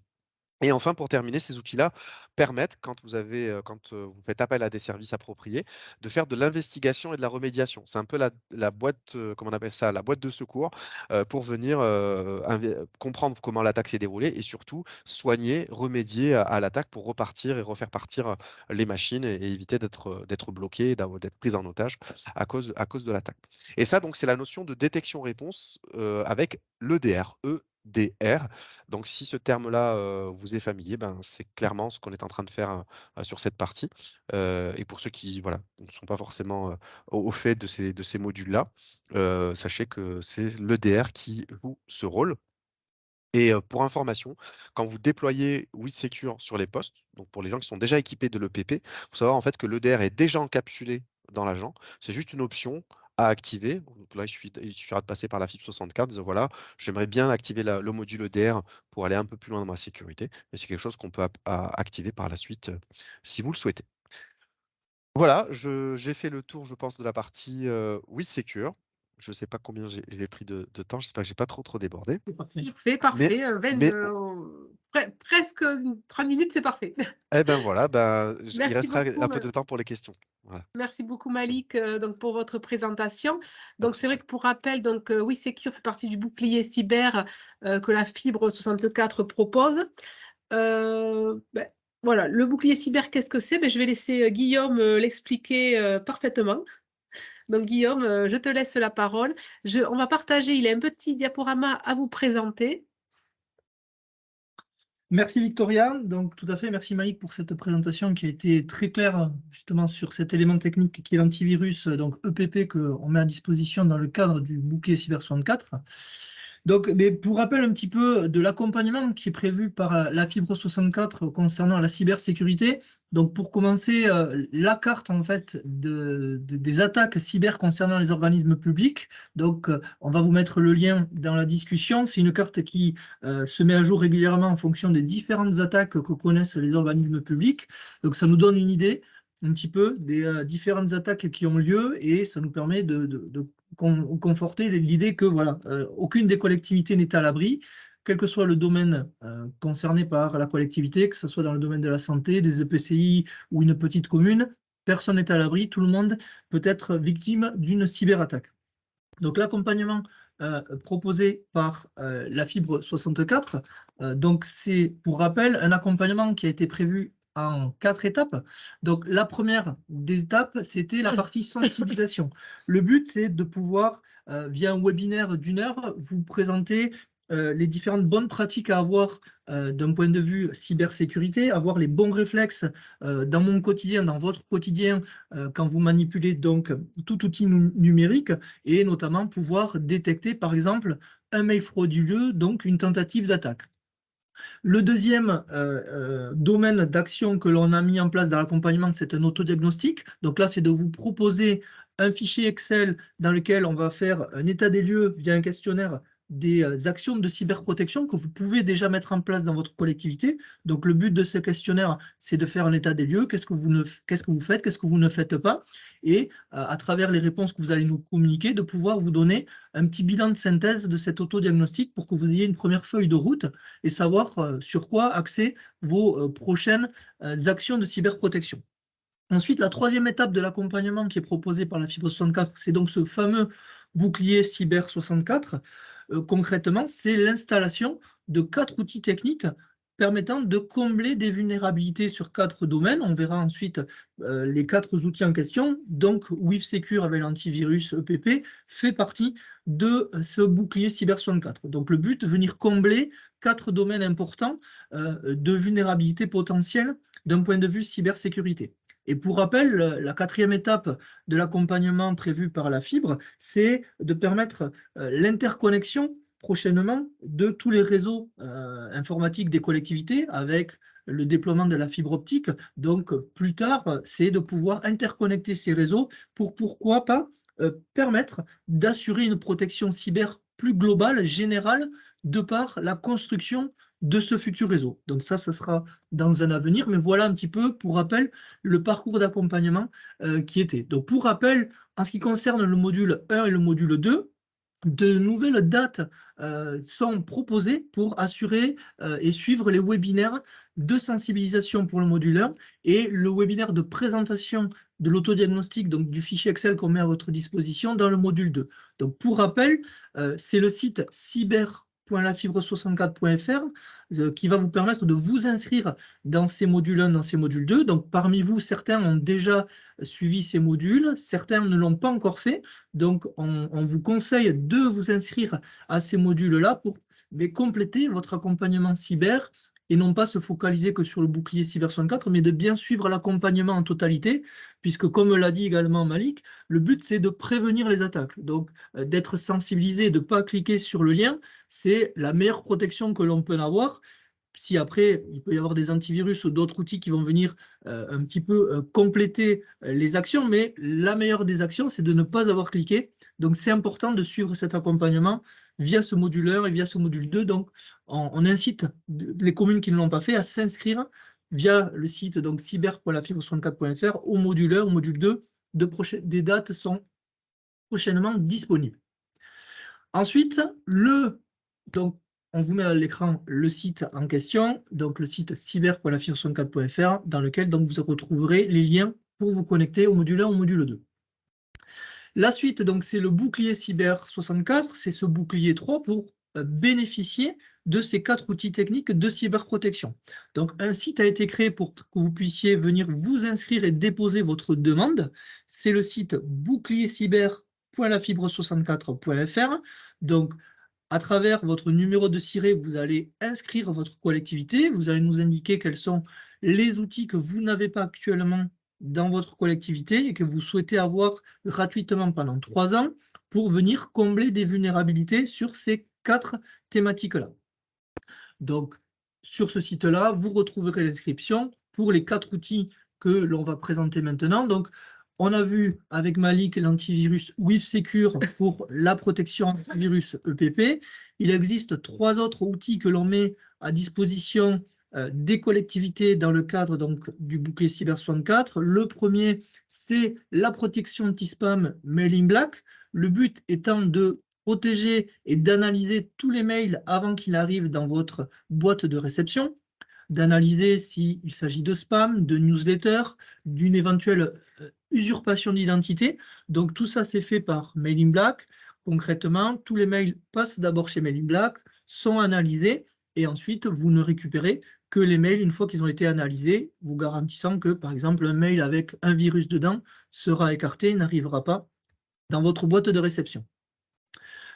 Speaker 2: Et enfin, pour terminer, ces outils-là permettent, quand vous faites appel à des services appropriés, de faire de l'investigation et de la remédiation. C'est un peu la boîte, comment on appelle ça, la boîte de secours pour venir comprendre comment l'attaque s'est déroulée et surtout soigner, remédier à l'attaque pour repartir et refaire partir les machines et éviter d'être bloqué, d'être pris en otage à cause de l'attaque. Et ça, donc, c'est la notion de détection-réponse avec l'EDR, EDR. Donc, si ce terme-là vous est familier, c'est clairement ce qu'on est en train de faire sur cette partie. Et pour ceux qui ne sont pas forcément au fait de ces modules-là, sachez que c'est l'EDR qui joue ce rôle. Et pour information, quand vous déployez WithSecure sur les postes, donc pour les gens qui sont déjà équipés de l'EPP, il faut savoir en fait que l'EDR est déjà encapsulé dans l'agent. C'est juste une option à activer. Donc là, il suffira de passer par la fibre 64, de dire voilà, j'aimerais bien activer le module EDR pour aller un peu plus loin dans ma sécurité. Et c'est quelque chose qu'on peut activer par la suite si vous le souhaitez. Voilà, j'ai fait le tour, je pense, de la partie WithSecure. Je ne sais pas combien j'ai pris de temps, j'espère que je n'ai pas trop débordé.
Speaker 1: Parfait.
Speaker 2: Mais
Speaker 1: Presque 30 minutes, c'est parfait.
Speaker 2: eh ben voilà, il
Speaker 1: Merci
Speaker 2: restera
Speaker 1: beaucoup.
Speaker 2: un peu de temps pour les questions. Voilà.
Speaker 1: Merci beaucoup Malik donc pour votre présentation.
Speaker 2: Pas de
Speaker 1: Donc c'est vrai
Speaker 2: souci.
Speaker 1: que pour rappel, donc WeSecure fait partie du bouclier cyber que la fibre 64 propose. Voilà, le bouclier cyber, qu'est-ce que c'est? Je vais laisser Guillaume l'expliquer parfaitement. Donc Guillaume, je te laisse la parole. On va partager, il a un petit diaporama à vous présenter.
Speaker 3: Merci Victoria, donc tout à fait, merci Malik pour cette présentation qui a été très claire justement sur cet élément technique qui est l'antivirus, donc EPP, qu'on met à disposition dans le cadre du bouclier Cyber 64. Donc, mais pour rappel un petit peu de l'accompagnement qui est prévu par la Fibre 64 concernant la cybersécurité. Donc, pour commencer, la carte en fait des attaques cyber concernant les organismes publics. Donc, on va vous mettre le lien dans la discussion. C'est une carte qui se met à jour régulièrement en fonction des différentes attaques que connaissent les organismes publics. Donc, ça nous donne une idée un petit peu des différentes attaques qui ont lieu et ça nous permet de conforter l'idée que voilà, aucune des collectivités n'est à l'abri, quel que soit le domaine concerné par la collectivité, que ce soit dans le domaine de la santé, des EPCI ou une petite commune, personne n'est à l'abri, tout le monde peut être victime d'une cyberattaque. Donc l'accompagnement proposé par la Fibre 64, donc c'est pour rappel un accompagnement qui a été prévu en 4 étapes. Donc la première des étapes, c'était la partie sensibilisation. Le but, c'est de pouvoir, via un webinaire d'1 heure, vous présenter les différentes bonnes pratiques à avoir d'un point de vue cybersécurité, avoir les bons réflexes dans mon quotidien, dans votre quotidien, quand vous manipulez donc tout outil numérique, et notamment pouvoir détecter par exemple un mail frauduleux, donc une tentative d'attaque. Le deuxième domaine d'action que l'on a mis en place dans l'accompagnement, c'est un autodiagnostic. Donc là, c'est de vous proposer un fichier Excel dans lequel on va faire un état des lieux via un questionnaire des actions de cyberprotection que vous pouvez déjà mettre en place dans votre collectivité. Donc le but de ce questionnaire, c'est de faire un état des lieux, qu'est-ce que vous faites, qu'est-ce que vous ne faites pas, et à travers les réponses que vous allez nous communiquer, de pouvoir vous donner un petit bilan de synthèse de cet autodiagnostic pour que vous ayez une première feuille de route et savoir sur quoi axer vos prochaines actions de cyberprotection. Ensuite, la troisième étape de l'accompagnement qui est proposée par la Fibre 64, c'est donc ce fameux bouclier Cyber 64. Concrètement, c'est l'installation de 4 outils techniques permettant de combler des vulnérabilités sur 4 domaines. On verra ensuite les 4 outils en question. Donc, WithSecure avec l'antivirus EPP fait partie de ce bouclier Cyber 64. Donc, le but, venir combler 4 domaines importants de vulnérabilité potentielle d'un point de vue cybersécurité. Et pour rappel, la quatrième étape de l'accompagnement prévu par la fibre, c'est de permettre l'interconnexion prochainement de tous les réseaux informatiques des collectivités avec le déploiement de la fibre optique. Donc plus tard, c'est de pouvoir interconnecter ces réseaux pour, pourquoi pas, permettre d'assurer une protection cyber plus globale, générale, de par la construction de ce futur réseau. Donc ça sera dans un avenir, mais voilà un petit peu, pour rappel, le parcours d'accompagnement qui était. Donc pour rappel, en ce qui concerne le module 1 et le module 2, de nouvelles dates sont proposées pour assurer et suivre les webinaires de sensibilisation pour le module 1 et le webinaire de présentation de l'autodiagnostic, donc du fichier Excel qu'on met à votre disposition dans le module 2. Donc pour rappel, c'est le site cyber.lafibre64.fr qui va vous permettre de vous inscrire dans ces modules 1, dans ces modules 2. Donc parmi vous, certains ont déjà suivi ces modules, certains ne l'ont pas encore fait. Donc on vous conseille de vous inscrire à ces modules-là pour compléter votre accompagnement cyber et non pas se focaliser que sur le bouclier Cyber 64, mais de bien suivre l'accompagnement en totalité, puisque comme l'a dit également Malik, le but c'est de prévenir les attaques. Donc d'être sensibilisé, de ne pas cliquer sur le lien, c'est la meilleure protection que l'on peut avoir. Si après, il peut y avoir des antivirus ou d'autres outils qui vont venir un petit peu compléter les actions, mais la meilleure des actions, c'est de ne pas avoir cliqué. Donc, c'est important de suivre cet accompagnement via ce module 1 et via ce module 2. Donc, on incite les communes qui ne l'ont pas fait à s'inscrire via le site donc cyber.lafibre64.fr au module 1, au module 2. Des dates sont prochainement disponibles. Ensuite, donc, on vous met à l'écran le site en question, donc le site cyber.lafibre64.fr, dans lequel donc, vous retrouverez les liens pour vous connecter au module 1 au module 2. La suite, donc, c'est le bouclier Cyber 64, c'est ce bouclier 3 pour bénéficier de ces 4 outils techniques de cyberprotection. Donc, un site a été créé pour que vous puissiez venir vous inscrire et déposer votre demande. C'est le site boucliercyber.lafibre64.fr. Donc, À travers votre numéro de SIRET, vous allez inscrire votre collectivité. Vous allez nous indiquer quels sont les outils que vous n'avez pas actuellement dans votre collectivité et que vous souhaitez avoir gratuitement pendant 3 ans pour venir combler des vulnérabilités sur ces 4 thématiques-là. Donc, sur ce site-là, vous retrouverez l'inscription pour les 4 outils que l'on va présenter maintenant. Donc, on a vu avec Malik l'antivirus WithSecure pour la protection antivirus EPP. Il existe 3 autres outils que l'on met à disposition des collectivités dans le cadre donc, du bouclier Cyber 64. Le premier, c'est la protection anti-spam Mail in Black. Le but étant de protéger et d'analyser tous les mails avant qu'ils arrivent dans votre boîte de réception, d'analyser s'il s'agit de spam, de newsletter, d'une éventuelle usurpation d'identité. Donc tout ça, c'est fait par Mail in Black. Concrètement, tous les mails passent d'abord chez Mail in Black, sont analysés, et ensuite, vous ne récupérez que les mails une fois qu'ils ont été analysés, vous garantissant que, par exemple, un mail avec un virus dedans sera écarté et n'arrivera pas dans votre boîte de réception.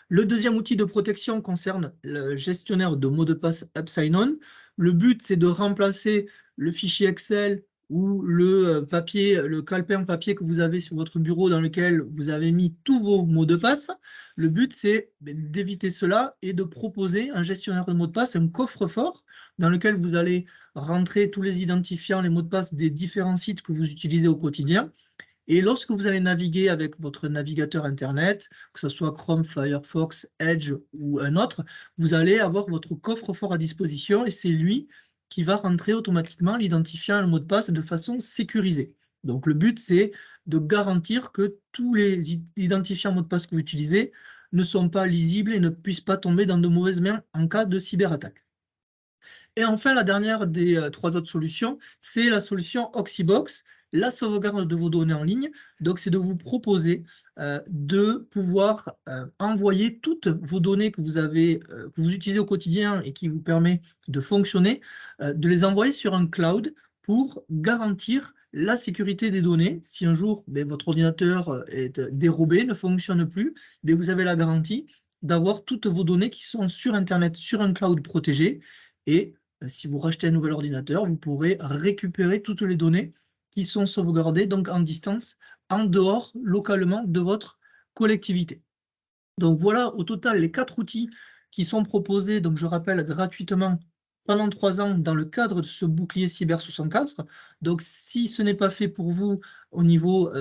Speaker 3: Le deuxième outil de protection concerne le gestionnaire de mots de passe UpSign-On. Le but, c'est de remplacer le fichier Excel ou le papier, le calepin papier que vous avez sur votre bureau dans lequel vous avez mis tous vos mots de passe. Le but, c'est d'éviter cela et de proposer un gestionnaire de mots de passe, un coffre-fort dans lequel vous allez rentrer tous les identifiants, les mots de passe des différents sites que vous utilisez au quotidien. Et lorsque vous allez naviguer avec votre navigateur Internet, que ce soit Chrome, Firefox, Edge ou un autre, vous allez avoir votre coffre-fort à disposition et c'est lui qui va rentrer automatiquement l'identifiant et le mot de passe de façon sécurisée. Donc le but, c'est de garantir que tous les identifiants mots de passe que vous utilisez ne sont pas lisibles et ne puissent pas tomber dans de mauvaises mains en cas de cyberattaque. Et enfin, la dernière des 3 autres solutions, c'est la solution Oxybox, la sauvegarde de vos données en ligne. Donc, c'est de vous proposer de pouvoir envoyer toutes vos données que vous avez, que vous utilisez au quotidien et qui vous permet de fonctionner, de les envoyer sur un cloud pour garantir la sécurité des données. Si un jour votre ordinateur est dérobé, ne fonctionne plus, vous avez la garantie d'avoir toutes vos données qui sont sur Internet, sur un cloud protégé. Et si vous rachetez un nouvel ordinateur, vous pourrez récupérer toutes les données qui sont sauvegardées donc en distance, en dehors, localement de votre collectivité. Donc voilà au total les 4 outils qui sont proposés, donc je rappelle, gratuitement pendant 3 ans dans le cadre de ce bouclier Cyber 64. Donc si ce n'est pas fait pour vous au niveau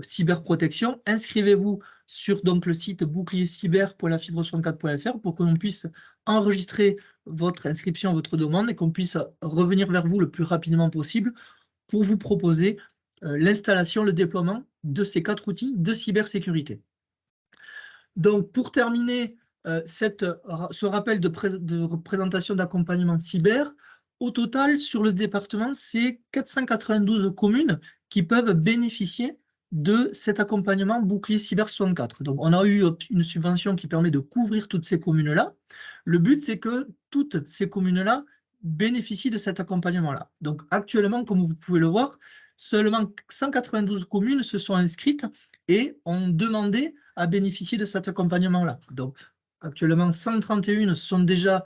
Speaker 3: cyberprotection, inscrivez-vous sur donc, le site boucliercyber.lafibre64.fr pour que l'on puisse enregistrer votre inscription, votre demande et qu'on puisse revenir vers vous le plus rapidement possible pour vous proposer l'installation, le déploiement de ces 4 outils de cybersécurité. Donc, pour terminer ce rappel de présentation d'accompagnement cyber, au total, sur le département, c'est 492 communes qui peuvent bénéficier de cet accompagnement bouclier Cyber 64. Donc, on a eu une subvention qui permet de couvrir toutes ces communes-là. Le but, c'est que toutes ces communes-là bénéficient de cet accompagnement-là. Donc, actuellement, comme vous pouvez le voir, seulement 192 communes se sont inscrites et ont demandé à bénéficier de cet accompagnement-là. Donc, actuellement, 131 sont déjà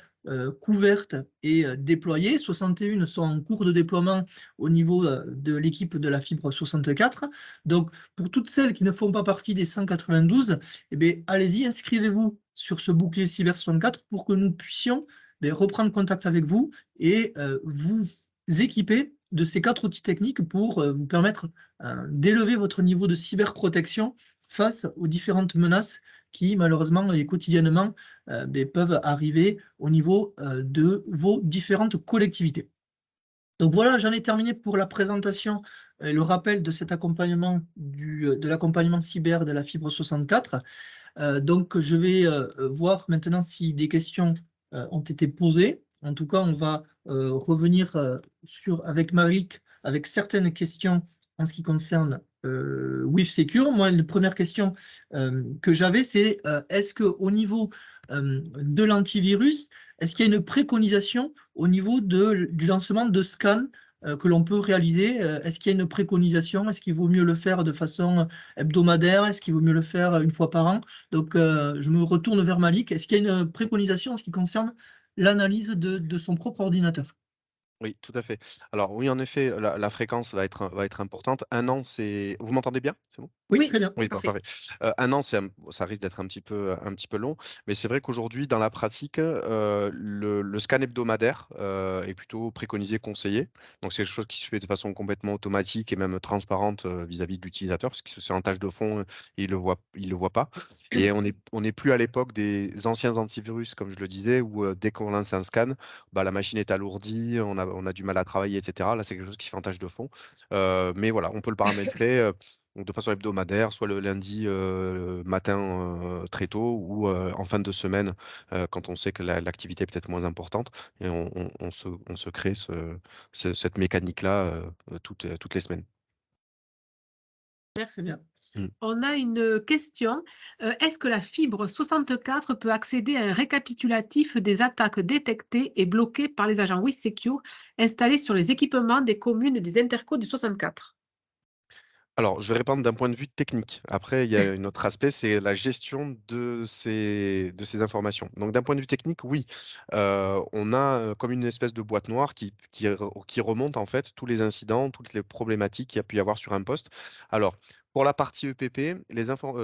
Speaker 3: couvertes et déployées, 61 sont en cours de déploiement au niveau de l'équipe de la fibre 64. Donc, pour toutes celles qui ne font pas partie des 192, allez-y, inscrivez-vous sur ce bouclier Cyber 64 pour que nous puissions reprendre contact avec vous et vous équiper de ces 4 outils techniques pour vous permettre d'élever votre niveau de cyberprotection face aux différentes menaces qui, malheureusement et quotidiennement, peuvent arriver au niveau de vos différentes collectivités. Donc voilà, j'en ai terminé pour la présentation et le rappel de cet accompagnement, de l'accompagnement cyber de la fibre 64. Donc je vais voir maintenant si des questions ont été posées. En tout cas, on va revenir avec Malik avec certaines questions en ce qui concerne WithSecure. Moi, la première question que j'avais, c'est est-ce qu'au niveau de l'antivirus, est-ce qu'il y a une préconisation au niveau du lancement de scans que l'on peut réaliser? Est-ce qu'il y a une préconisation? Est-ce qu'il vaut mieux le faire de façon hebdomadaire? Est-ce qu'il vaut mieux le faire une fois par an? Donc, je me retourne vers Malik. Est-ce qu'il y a une préconisation en ce qui concerne l'analyse de son propre ordinateur?
Speaker 2: Oui, tout à fait. Alors oui, en effet, la fréquence va être importante. Un an, c'est... Vous m'entendez bien? C'est bon?
Speaker 3: Oui,
Speaker 1: Oui,
Speaker 3: très bien.
Speaker 2: Oui,
Speaker 1: parfait.
Speaker 2: parfait. Un an, ça risque d'être un petit peu long, mais c'est vrai qu'aujourd'hui, dans la pratique, le scan hebdomadaire est plutôt préconisé, conseillé. Donc, c'est quelque chose qui se fait de façon complètement automatique et même transparente vis-à-vis de l'utilisateur, parce que c'est en tâche de fond, il le voit pas. Et on n'est plus à l'époque des anciens antivirus, comme je le disais, où dès qu'on lance un scan, bah, la machine est alourdie, on a du mal à travailler, etc. Là, c'est quelque chose qui se fait en tâche de fond. Mais voilà, on peut le paramétrer. Donc de façon hebdomadaire, soit le lundi matin très tôt ou en fin de semaine quand on sait que l'activité est peut-être moins importante et on se crée cette mécanique-là toutes les semaines.
Speaker 1: Merci.
Speaker 3: Très bien.
Speaker 1: On a une question. Est-ce que la fibre 64 peut accéder à un récapitulatif des attaques détectées et bloquées par les agents WithSecure installés sur les équipements des communes et des intercos du 64?
Speaker 2: Alors, je vais répondre d'un point de vue technique. Après, il y a un autre aspect, c'est la gestion de ces informations. Donc, d'un point de vue technique, oui, on a comme une espèce de boîte noire qui remonte en fait tous les incidents, toutes les problématiques qu'il y a pu y avoir sur un poste. Alors, pour la partie EPP,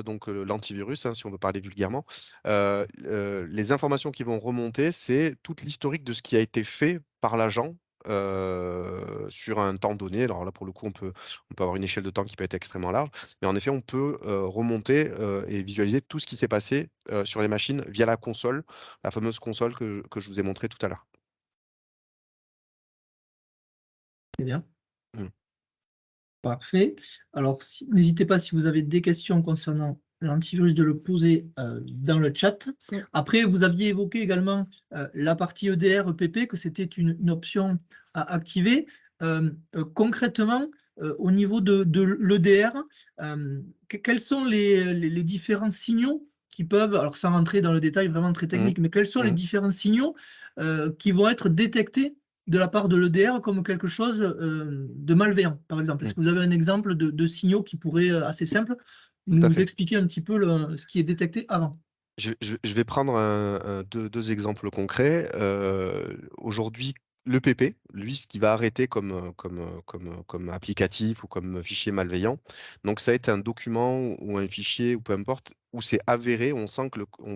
Speaker 2: donc l'antivirus, hein, si on veut parler vulgairement, les informations qui vont remonter, c'est tout l'historique de ce qui a été fait par l'agent sur un temps donné. Alors là, pour le coup, on peut avoir une échelle de temps qui peut être extrêmement large, mais en effet, on peut remonter et visualiser tout ce qui s'est passé sur les machines via la console, la fameuse console que je vous ai montrée tout à l'heure.
Speaker 3: Très bien.
Speaker 2: Mm.
Speaker 3: Parfait. Alors, n'hésitez pas si vous avez des questions concernant l'antivirus de le poser dans le chat. Après, vous aviez évoqué également la partie EDR, EPP, que c'était une option à activer. Concrètement, au niveau de l'EDR, quels sont les différents signaux qui peuvent, alors sans rentrer dans le détail vraiment très technique, mais quels sont les différents signaux qui vont être détectés de la part de l'EDR comme quelque chose de malveillant, par exemple? Est-ce que vous avez un exemple de signaux qui pourrait, assez simple, nous expliquer un petit peu ce qui est détecté avant?
Speaker 2: Je vais prendre deux exemples concrets. Aujourd'hui, l'EPP, lui, ce qui va arrêter comme applicatif ou comme fichier malveillant, donc ça va être un document ou un fichier ou peu importe, où c'est avéré, on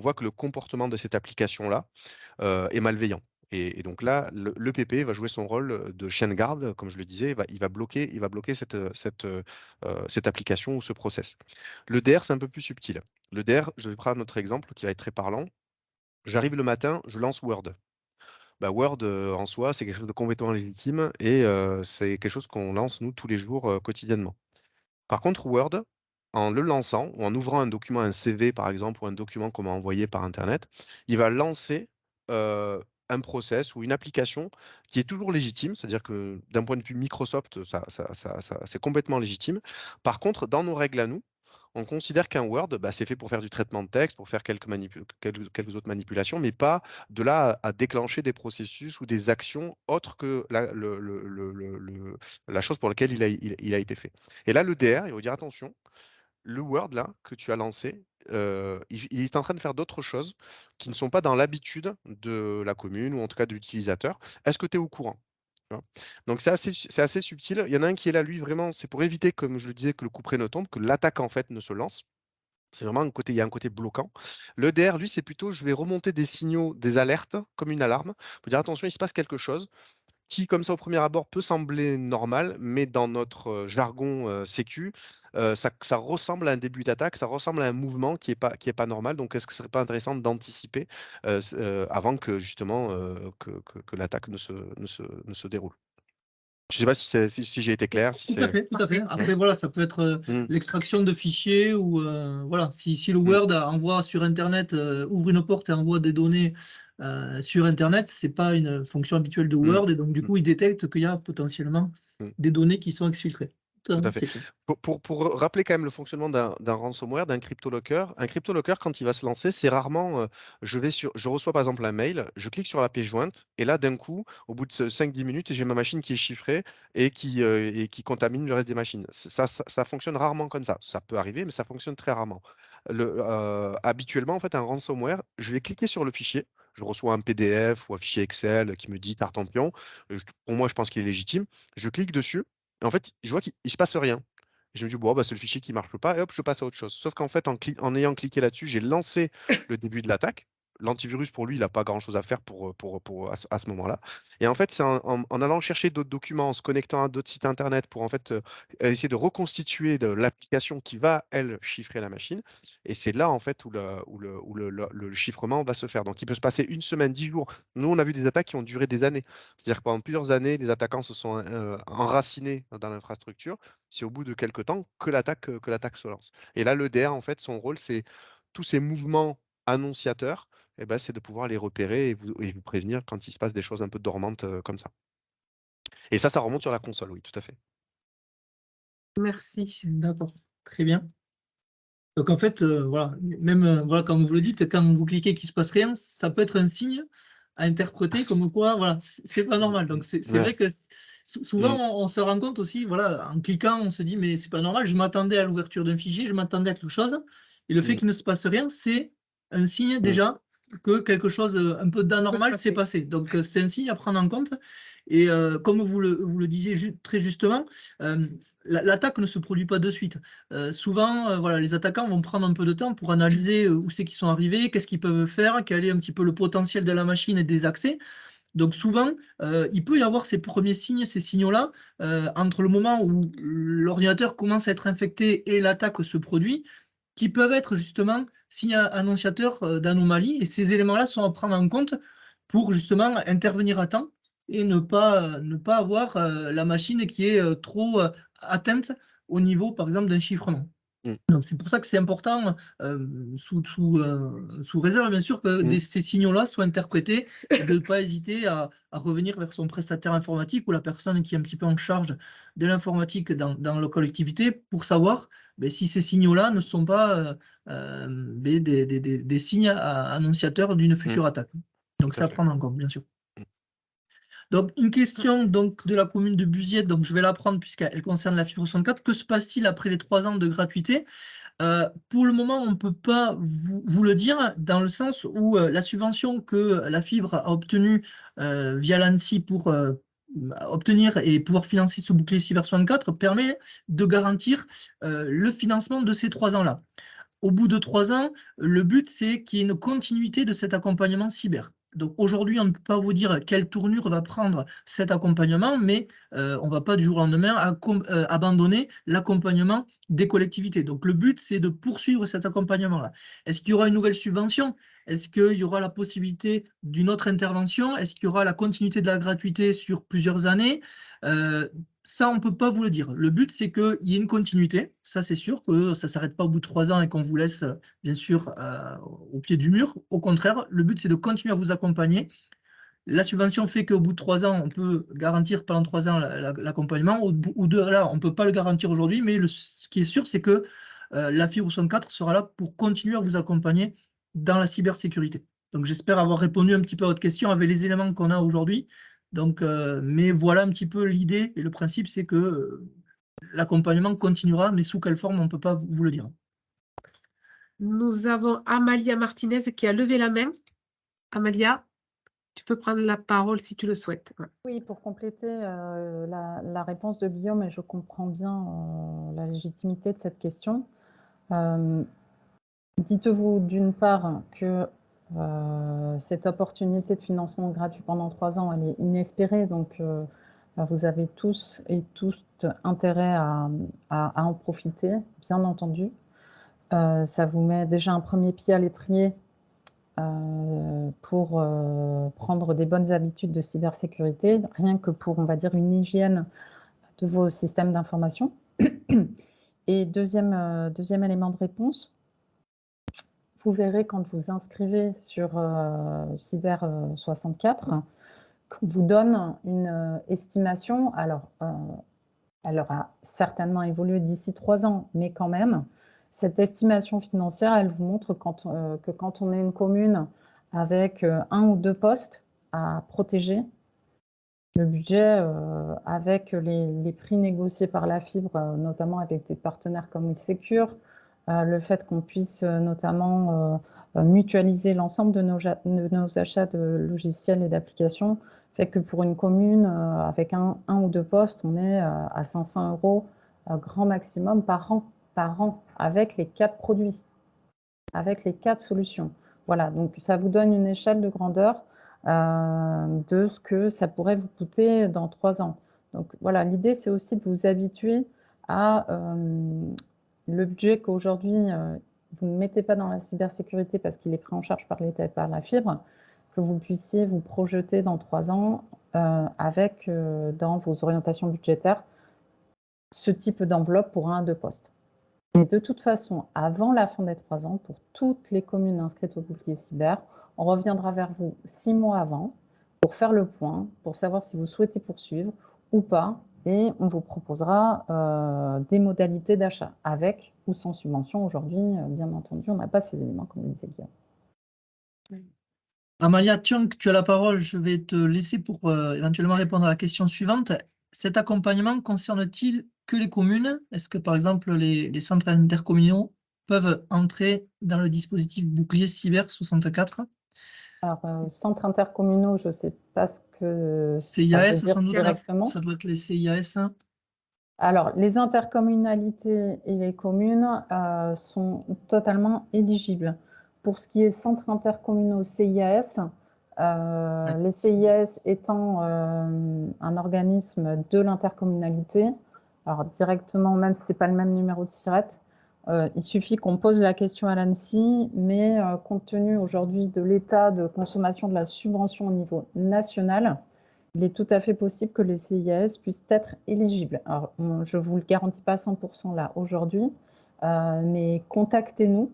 Speaker 2: voit que le comportement de cette application-là est malveillant. Et donc là, l'EPP va jouer son rôle de chien de garde, comme je le disais, il va bloquer cette application ou ce process. Le DR, c'est un peu plus subtil. Le DR, je vais prendre notre exemple qui va être très parlant. J'arrive le matin, je lance Word. Bah, Word, en soi, c'est quelque chose de complètement légitime et c'est quelque chose qu'on lance, nous, tous les jours, quotidiennement. Par contre, Word, en le lançant ou en ouvrant un document, un CV par exemple, ou un document qu'on m'a envoyé par Internet, il va lancer un process ou une application qui est toujours légitime, c'est-à-dire que d'un point de vue Microsoft, c'est complètement légitime. Par contre, dans nos règles à nous, on considère qu'un Word, bah, c'est fait pour faire du traitement de texte, pour faire quelques autres manipulations, mais pas de là à déclencher des processus ou des actions autres que la chose pour laquelle il a été fait. Et là, le DR, il va dire attention, le Word là que tu as lancé, il est en train de faire d'autres choses qui ne sont pas dans l'habitude de la commune ou en tout cas de l'utilisateur. Est-ce que tu es au courant? Tu vois. Donc c'est assez subtil. Il y en a un qui est là, lui, vraiment, c'est pour éviter, comme je le disais, que le couperet ne tombe, que l'attaque en fait ne se lance. C'est vraiment il y a un côté bloquant. Le DR, lui, c'est plutôt, je vais remonter des signaux, des alertes, comme une alarme, pour dire attention, il se passe quelque chose qui, comme ça, au premier abord, peut sembler normal, mais dans notre jargon sécu, ça ressemble à un début d'attaque, ça ressemble à un mouvement qui est pas normal. Donc, est-ce que ce serait pas intéressant d'anticiper avant que, justement, que l'attaque ne se déroule? Je ne sais pas si j'ai été clair.
Speaker 3: Tout à fait, tout à fait. Après, voilà, ça peut être
Speaker 2: Mm.
Speaker 3: l'extraction de fichiers ou voilà, si le Word envoie sur Internet, ouvre une porte et envoie des données sur Internet, c'est pas une fonction habituelle de Word et donc du coup, il détecte qu'il y a potentiellement des données qui sont exfiltrées. tout
Speaker 2: à fait. Pour rappeler quand même le fonctionnement d'un ransomware, d'un cryptolocker, un cryptolocker, quand il va se lancer, c'est rarement, je reçois par exemple un mail, je clique sur la pièce jointe, et là, d'un coup, au bout de 5-10 minutes, j'ai ma machine qui est chiffrée et qui contamine le reste des machines. Ça fonctionne rarement comme ça. Ça peut arriver, mais ça fonctionne très rarement. Habituellement, en fait, un ransomware, je vais cliquer sur le fichier, je reçois un PDF ou un fichier Excel qui me dit Tartampion. Pour moi, je pense qu'il est légitime. Je clique dessus. Et en fait, je vois qu'il ne se passe rien. Je me dis, bon, bah, c'est le fichier qui ne marche pas, et hop, je passe à autre chose. Sauf qu'en fait, en ayant cliqué là-dessus, j'ai lancé le début de l'attaque. L'antivirus, pour lui, il n'a pas grand-chose à faire à ce moment-là. Et en fait, c'est en allant chercher d'autres documents, en se connectant à d'autres sites Internet pour en fait essayer de reconstituer l'application qui va, elle, chiffrer la machine. Et c'est là, en fait, où le chiffrement va se faire. Donc, il peut se passer 1 semaine, 10 jours. Nous, on a vu des attaques qui ont duré des années. C'est-à-dire que pendant plusieurs années, les attaquants se sont enracinés dans l'infrastructure. C'est au bout de quelques temps que l'attaque se lance. Et là, l'EDR, en fait, son rôle, c'est tous ces mouvements annonciateurs, c'est de pouvoir les repérer et vous prévenir quand il se passe des choses un peu dormantes comme ça. Et ça remonte sur la console, oui, tout à fait.
Speaker 1: Merci.
Speaker 3: D'accord, très bien. Donc en fait, voilà, même voilà, comme vous le dites, quand vous cliquez qu'il ne se passe rien, ça peut être un signe à interpréter comme quoi, voilà, c'est pas normal. Donc c'est vrai que souvent on se rend compte aussi, voilà, en cliquant, on se dit mais c'est pas normal, je m'attendais à l'ouverture d'un fichier, je m'attendais à quelque chose, et le fait qu'il ne se passe rien, c'est un signe déjà que quelque chose un peu d'anormal s'est passé. Donc c'est un signe à prendre en compte. Et comme vous le disiez très justement, l'attaque ne se produit pas de suite. Souvent, voilà, les attaquants vont prendre un peu de temps pour analyser où c'est qu'ils sont arrivés, qu'est-ce qu'ils peuvent faire, quel est un petit peu le potentiel de la machine et des accès. Donc souvent, il peut y avoir ces premiers signes, ces signaux-là, entre le moment où l'ordinateur commence à être infecté et l'attaque se produit, qui peuvent être justement signes annonciateurs d'anomalies. Et ces éléments-là sont à prendre en compte pour justement intervenir à temps et ne pas avoir la machine qui est trop atteinte au niveau, par exemple, d'un chiffrement. Donc c'est pour ça que c'est important, sous réserve bien sûr, que ces signaux-là soient interprétés et de ne pas hésiter à revenir vers son prestataire informatique ou la personne qui est un petit peu en charge de l'informatique dans la collectivité pour savoir si ces signaux-là ne sont pas des signes annonciateurs d'une future attaque. Donc c'est à prendre en compte, bien sûr. Donc, une question de la commune de Buziette, donc je vais la prendre puisqu'elle concerne la fibre 64. Que se passe-t-il après les 3 ans de gratuité? Pour le moment, on ne peut pas vous le dire, dans le sens où la subvention que la fibre a obtenue via l'ANSSI pour obtenir et pouvoir financer ce bouclier cyber 64 permet de garantir le financement de ces 3 ans-là. Au bout de 3 ans, le but, c'est qu'il y ait une continuité de cet accompagnement cyber. Donc aujourd'hui, on ne peut pas vous dire quelle tournure va prendre cet accompagnement, mais on ne va pas du jour au lendemain abandonner l'accompagnement des collectivités. Donc le but, c'est de poursuivre cet accompagnement-là. Est-ce qu'il y aura une nouvelle subvention? Est-ce qu'il y aura la possibilité d'une autre intervention? Est-ce qu'il y aura la continuité de la gratuité sur plusieurs années? Ça, on ne peut pas vous le dire. Le but, c'est qu'il y ait une continuité. Ça, c'est sûr que ça ne s'arrête pas au bout de 3 ans et qu'on vous laisse, bien sûr, au pied du mur. Au contraire, le but, c'est de continuer à vous accompagner. La subvention fait qu'au bout de 3 ans, on peut garantir pendant 3 ans l'accompagnement. Au bout de là, on ne peut pas le garantir aujourd'hui, mais ce qui est sûr, c'est que la fibre 64 sera là pour continuer à vous accompagner dans la cybersécurité. Donc, j'espère avoir répondu un petit peu à votre question avec les éléments qu'on a aujourd'hui. Donc, mais voilà un petit peu l'idée et le principe, c'est que l'accompagnement continuera, mais sous quelle forme, on ne peut pas vous le dire.
Speaker 1: Nous avons Amalia Martinez qui a levé la main. Amalia, tu peux prendre la parole si tu le souhaites.
Speaker 4: Oui, pour compléter la réponse de Guillaume, et je comprends bien la légitimité de cette question. Dites-vous d'une part que cette opportunité de financement gratuit pendant 3 ans, elle est inespérée, donc vous avez tous et toutes intérêt à en profiter, bien entendu. Ça vous met déjà un premier pied à l'étrier pour prendre des bonnes habitudes de cybersécurité, rien que pour, on va dire, une hygiène de vos systèmes d'information. Et deuxième élément de réponse, vous verrez quand vous inscrivez sur Cyber 64, qu'on vous donne une estimation. Alors, elle aura certainement évolué d'ici 3 ans, mais quand même, cette estimation financière, elle vous montre que quand on est une commune avec 1 ou 2 postes à protéger, le budget, avec les prix négociés par la fibre, notamment avec des partenaires comme WithSecure, le fait qu'on puisse notamment mutualiser l'ensemble de nos achats de logiciels et d'applications, fait que pour une commune avec un ou 2 postes, on est à 500 € grand maximum par an, avec les 4 produits, avec les 4 solutions. Voilà, donc ça vous donne une échelle de grandeur de ce que ça pourrait vous coûter dans 3 ans. Donc voilà, l'idée, c'est aussi de vous habituer à le budget qu'aujourd'hui, vous ne mettez pas dans la cybersécurité parce qu'il est pris en charge par l'État et par la fibre, que vous puissiez vous projeter dans 3 ans avec, dans vos orientations budgétaires, ce type d'enveloppe pour 1 à 2 postes. Et de toute façon, avant la fin des 3 ans, pour toutes les communes inscrites au bouclier cyber, on reviendra vers vous 6 mois avant pour faire le point, pour savoir si vous souhaitez poursuivre ou pas, et on vous proposera des modalités d'achat, avec ou sans subvention. Aujourd'hui, bien entendu, on n'a pas ces éléments, comme le disait Guillaume.
Speaker 3: Amalia, tu as la parole. Je vais te laisser pour éventuellement répondre à la question suivante. Cet accompagnement concerne-t-il que les communes? Est-ce que, par exemple, les centres intercommunaux peuvent entrer dans le dispositif bouclier cyber 64?
Speaker 4: Alors, centres intercommunaux, je ne sais pas ce que
Speaker 3: CIAS,
Speaker 4: ça veut dire
Speaker 3: sans doute,
Speaker 4: directement.
Speaker 3: ça doit être les CIAS.
Speaker 4: Alors, les intercommunalités et les communes sont totalement éligibles. Pour ce qui est centres intercommunaux CIAS, les CIAS étant un organisme de l'intercommunalité, alors directement, même si ce n'est pas le même numéro de SIRET, il suffit qu'on pose la question à l'ANSSI, mais compte tenu aujourd'hui de l'état de consommation de la subvention au niveau national, il est tout à fait possible que les CIAS puissent être éligibles. Alors, je ne vous le garantis pas à 100% là aujourd'hui, mais contactez-nous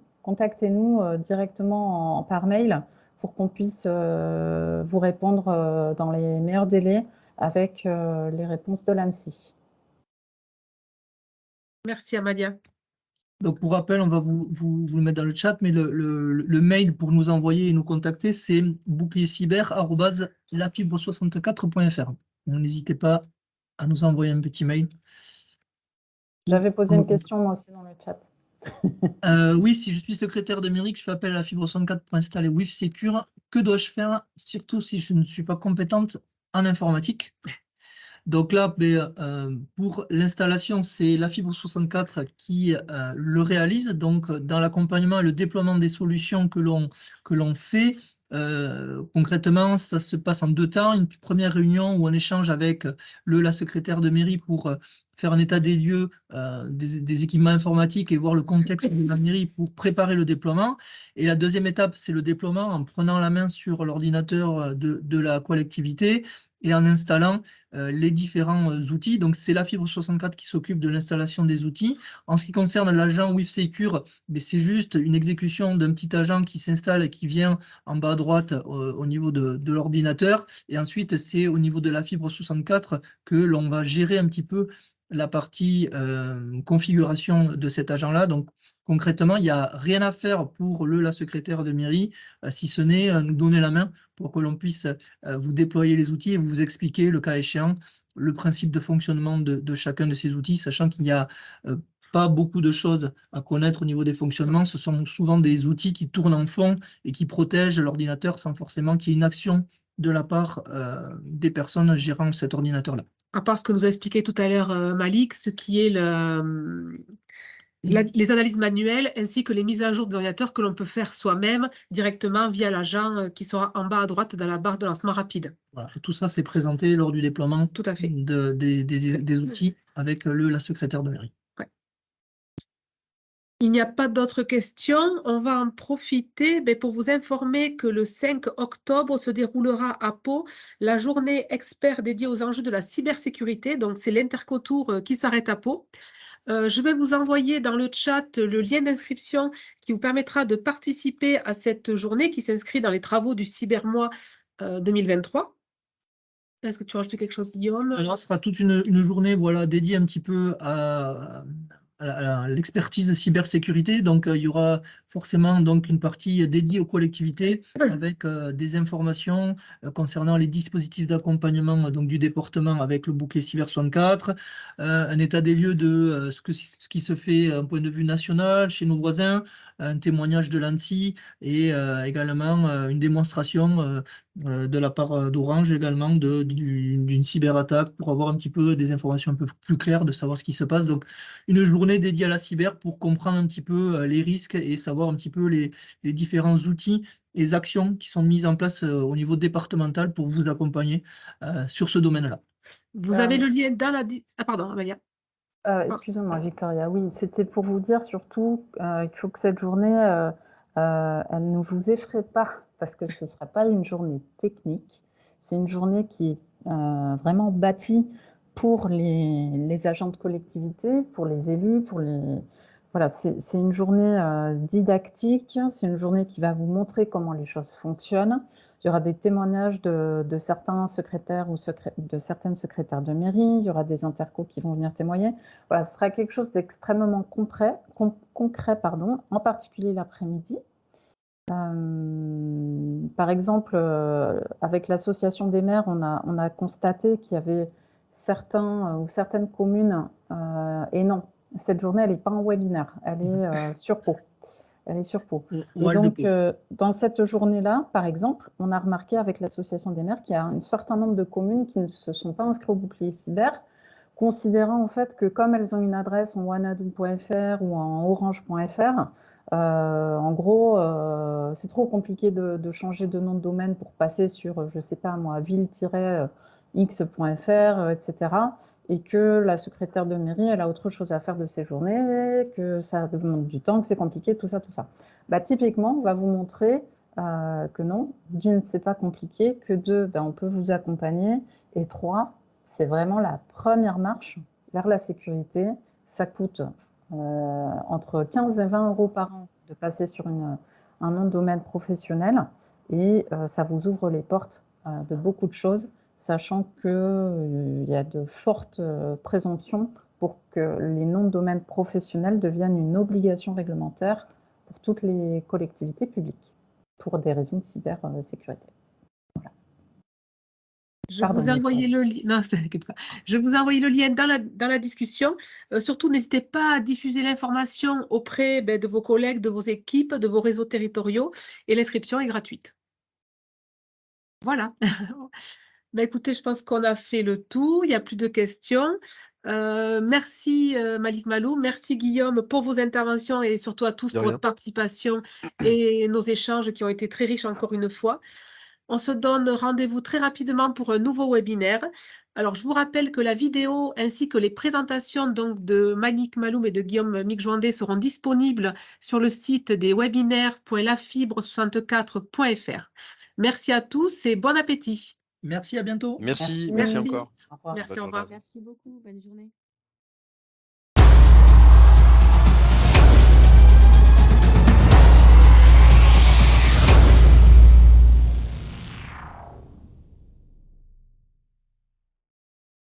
Speaker 4: directement par mail pour qu'on puisse vous répondre dans les meilleurs délais avec les réponses de l'ANSSI.
Speaker 1: Merci Amalia.
Speaker 3: Donc, pour rappel, on va vous le mettre dans le chat, mais le mail pour nous envoyer et nous contacter, c'est boucliercyber@lafibre64.fr. N'hésitez pas à nous envoyer un petit mail.
Speaker 4: J'avais posé une question moi aussi dans le chat.
Speaker 3: Oui, si je suis secrétaire de mairie, que je fais appel à la fibre 64 pour installer WithSecure, que dois-je faire, surtout si je ne suis pas compétente en informatique? Donc là, pour l'installation, c'est la fibre 64 qui le réalise. Donc, dans l'accompagnement et le déploiement des solutions que l'on fait, concrètement, ça se passe en 2 temps. Une première réunion où on échange avec la secrétaire de mairie pour faire un état des lieux des équipements informatiques et voir le contexte de la mairie pour préparer le déploiement. Et la deuxième étape, c'est le déploiement en prenant la main sur l'ordinateur de la collectivité et en installant les différents outils. Donc, c'est la fibre 64 qui s'occupe de l'installation des outils. En ce qui concerne l'agent WithSecure, c'est juste une exécution d'un petit agent qui s'installe et qui vient en bas à droite au niveau de l'ordinateur. Et ensuite, c'est au niveau de la fibre 64 que l'on va gérer un petit peu la partie configuration de cet agent-là. Donc, concrètement, il n'y a rien à faire pour la secrétaire de mairie, si ce n'est nous donner la main pour que l'on puisse vous déployer les outils et vous expliquer, le cas échéant, le principe de fonctionnement de chacun de ces outils, sachant qu'il n'y a pas beaucoup de choses à connaître au niveau des fonctionnements. Ce sont souvent des outils qui tournent en fond et qui protègent l'ordinateur sans forcément qu'il y ait une action de la part des personnes gérant cet ordinateur-là.
Speaker 1: À part ce que nous a expliqué tout à l'heure Malik, ce qui est les analyses manuelles ainsi que les mises à jour d'ordinateurs que l'on peut faire soi-même directement via l'agent qui sera en bas à droite dans la barre de lancement rapide.
Speaker 3: Voilà. Tout ça, c'est présenté lors du déploiement
Speaker 1: Tout à fait.
Speaker 3: des outils avec la secrétaire de mairie.
Speaker 1: Ouais. Il n'y a pas d'autres questions. On va en profiter pour vous informer que le 5 octobre se déroulera à Pau la journée expert dédiée aux enjeux de la cybersécurité. Donc, c'est l'Intercotour qui s'arrête à Pau. Je vais vous envoyer dans le chat le lien d'inscription qui vous permettra de participer à cette journée qui s'inscrit dans les travaux du Cybermois 2023. Est-ce que tu rajoutes quelque chose, Guillaume?
Speaker 3: Alors, ce sera toute une journée voilà, dédiée un petit peu à l'expertise cybersécurité. Donc, il y aura forcément donc, une partie dédiée aux collectivités avec des informations concernant les dispositifs d'accompagnement du département avec le bouclier Cyber 64, un état des lieux de ce qui se fait d'un point de vue national chez nos voisins, un témoignage de l'ANSSI et également une démonstration de la part d'Orange également d'une cyberattaque pour avoir un petit peu des informations un peu plus claires, de savoir ce qui se passe. Donc, une journée dédiée à la cyber pour comprendre un petit peu les risques et savoir un petit peu les différents outils, les actions qui sont mises en place au niveau départemental pour vous accompagner sur ce domaine-là.
Speaker 1: Vous avez le lien dans la... Ah, pardon, Amalia.
Speaker 4: Excusez-moi, Victoria. Oui, c'était pour vous dire surtout qu'il faut que cette journée, elle ne vous effraie pas, parce que ce ne sera pas une journée technique. C'est une journée qui est vraiment bâtie pour les agents de collectivité, pour les élus, pour les... Voilà, c'est une journée didactique, c'est une journée qui va vous montrer comment les choses fonctionnent. Il y aura des témoignages de certains secrétaires ou de certaines secrétaires de mairie, il y aura des intercos qui vont venir témoigner. Voilà, ce sera quelque chose d'extrêmement concret, en particulier l'après-midi. Par exemple, avec l'association des maires, on a constaté qu'il y avait certains ou certaines communes, et non, cette journée, elle n'est pas en webinaire, elle est sur Pau. Elle est sur Pau. Et donc, dans cette journée-là, par exemple, on a remarqué avec l'association des maires qu'il y a un certain nombre de communes qui ne se sont pas inscrites au bouclier cyber, considérant en fait que comme elles ont une adresse en wanadoo.fr ou en orange.fr, en gros, c'est trop compliqué de changer de nom de domaine pour passer sur, je ne sais pas moi, ville-x.fr, etc. Et que la secrétaire de mairie, elle a autre chose à faire de ses journées, que ça demande du temps, que c'est compliqué, tout ça, tout ça. Bah, typiquement, on va vous montrer que non, d'une, c'est pas compliqué, que deux, on peut vous accompagner, et trois, c'est vraiment la première marche vers la sécurité. Ça coûte entre 15 et 20 euros par an de passer sur un nom de domaine professionnel, et ça vous ouvre les portes de beaucoup de choses, sachant qu'il y a de fortes présomptions pour que les noms de domaine professionnels deviennent une obligation réglementaire pour toutes les collectivités publiques, pour des raisons de cybersécurité. Voilà.
Speaker 1: Je vous ai envoyé le lien. Non, t'inquiète pas. Je vous ai envoyé le lien dans la discussion. Surtout, n'hésitez pas à diffuser l'information auprès de vos collègues, de vos équipes, de vos réseaux territoriaux, et l'inscription est gratuite. Voilà. Écoutez, je pense qu'on a fait le tour. Il n'y a plus de questions. Merci Malik Malou, merci Guillaume pour vos interventions et surtout à tous pour votre participation et nos échanges qui ont été très riches encore une fois. On se donne rendez-vous très rapidement pour un nouveau webinaire. Alors, je vous rappelle que la vidéo ainsi que les présentations donc, de Malik Maloum et de Guillaume Micjouandé seront disponibles sur le site des webinaires.lafibre64.fr. Merci à tous et bon appétit.
Speaker 3: Merci, à bientôt.
Speaker 2: Merci encore.
Speaker 4: Au revoir.
Speaker 1: Merci, au revoir.
Speaker 5: Merci beaucoup, bonne journée.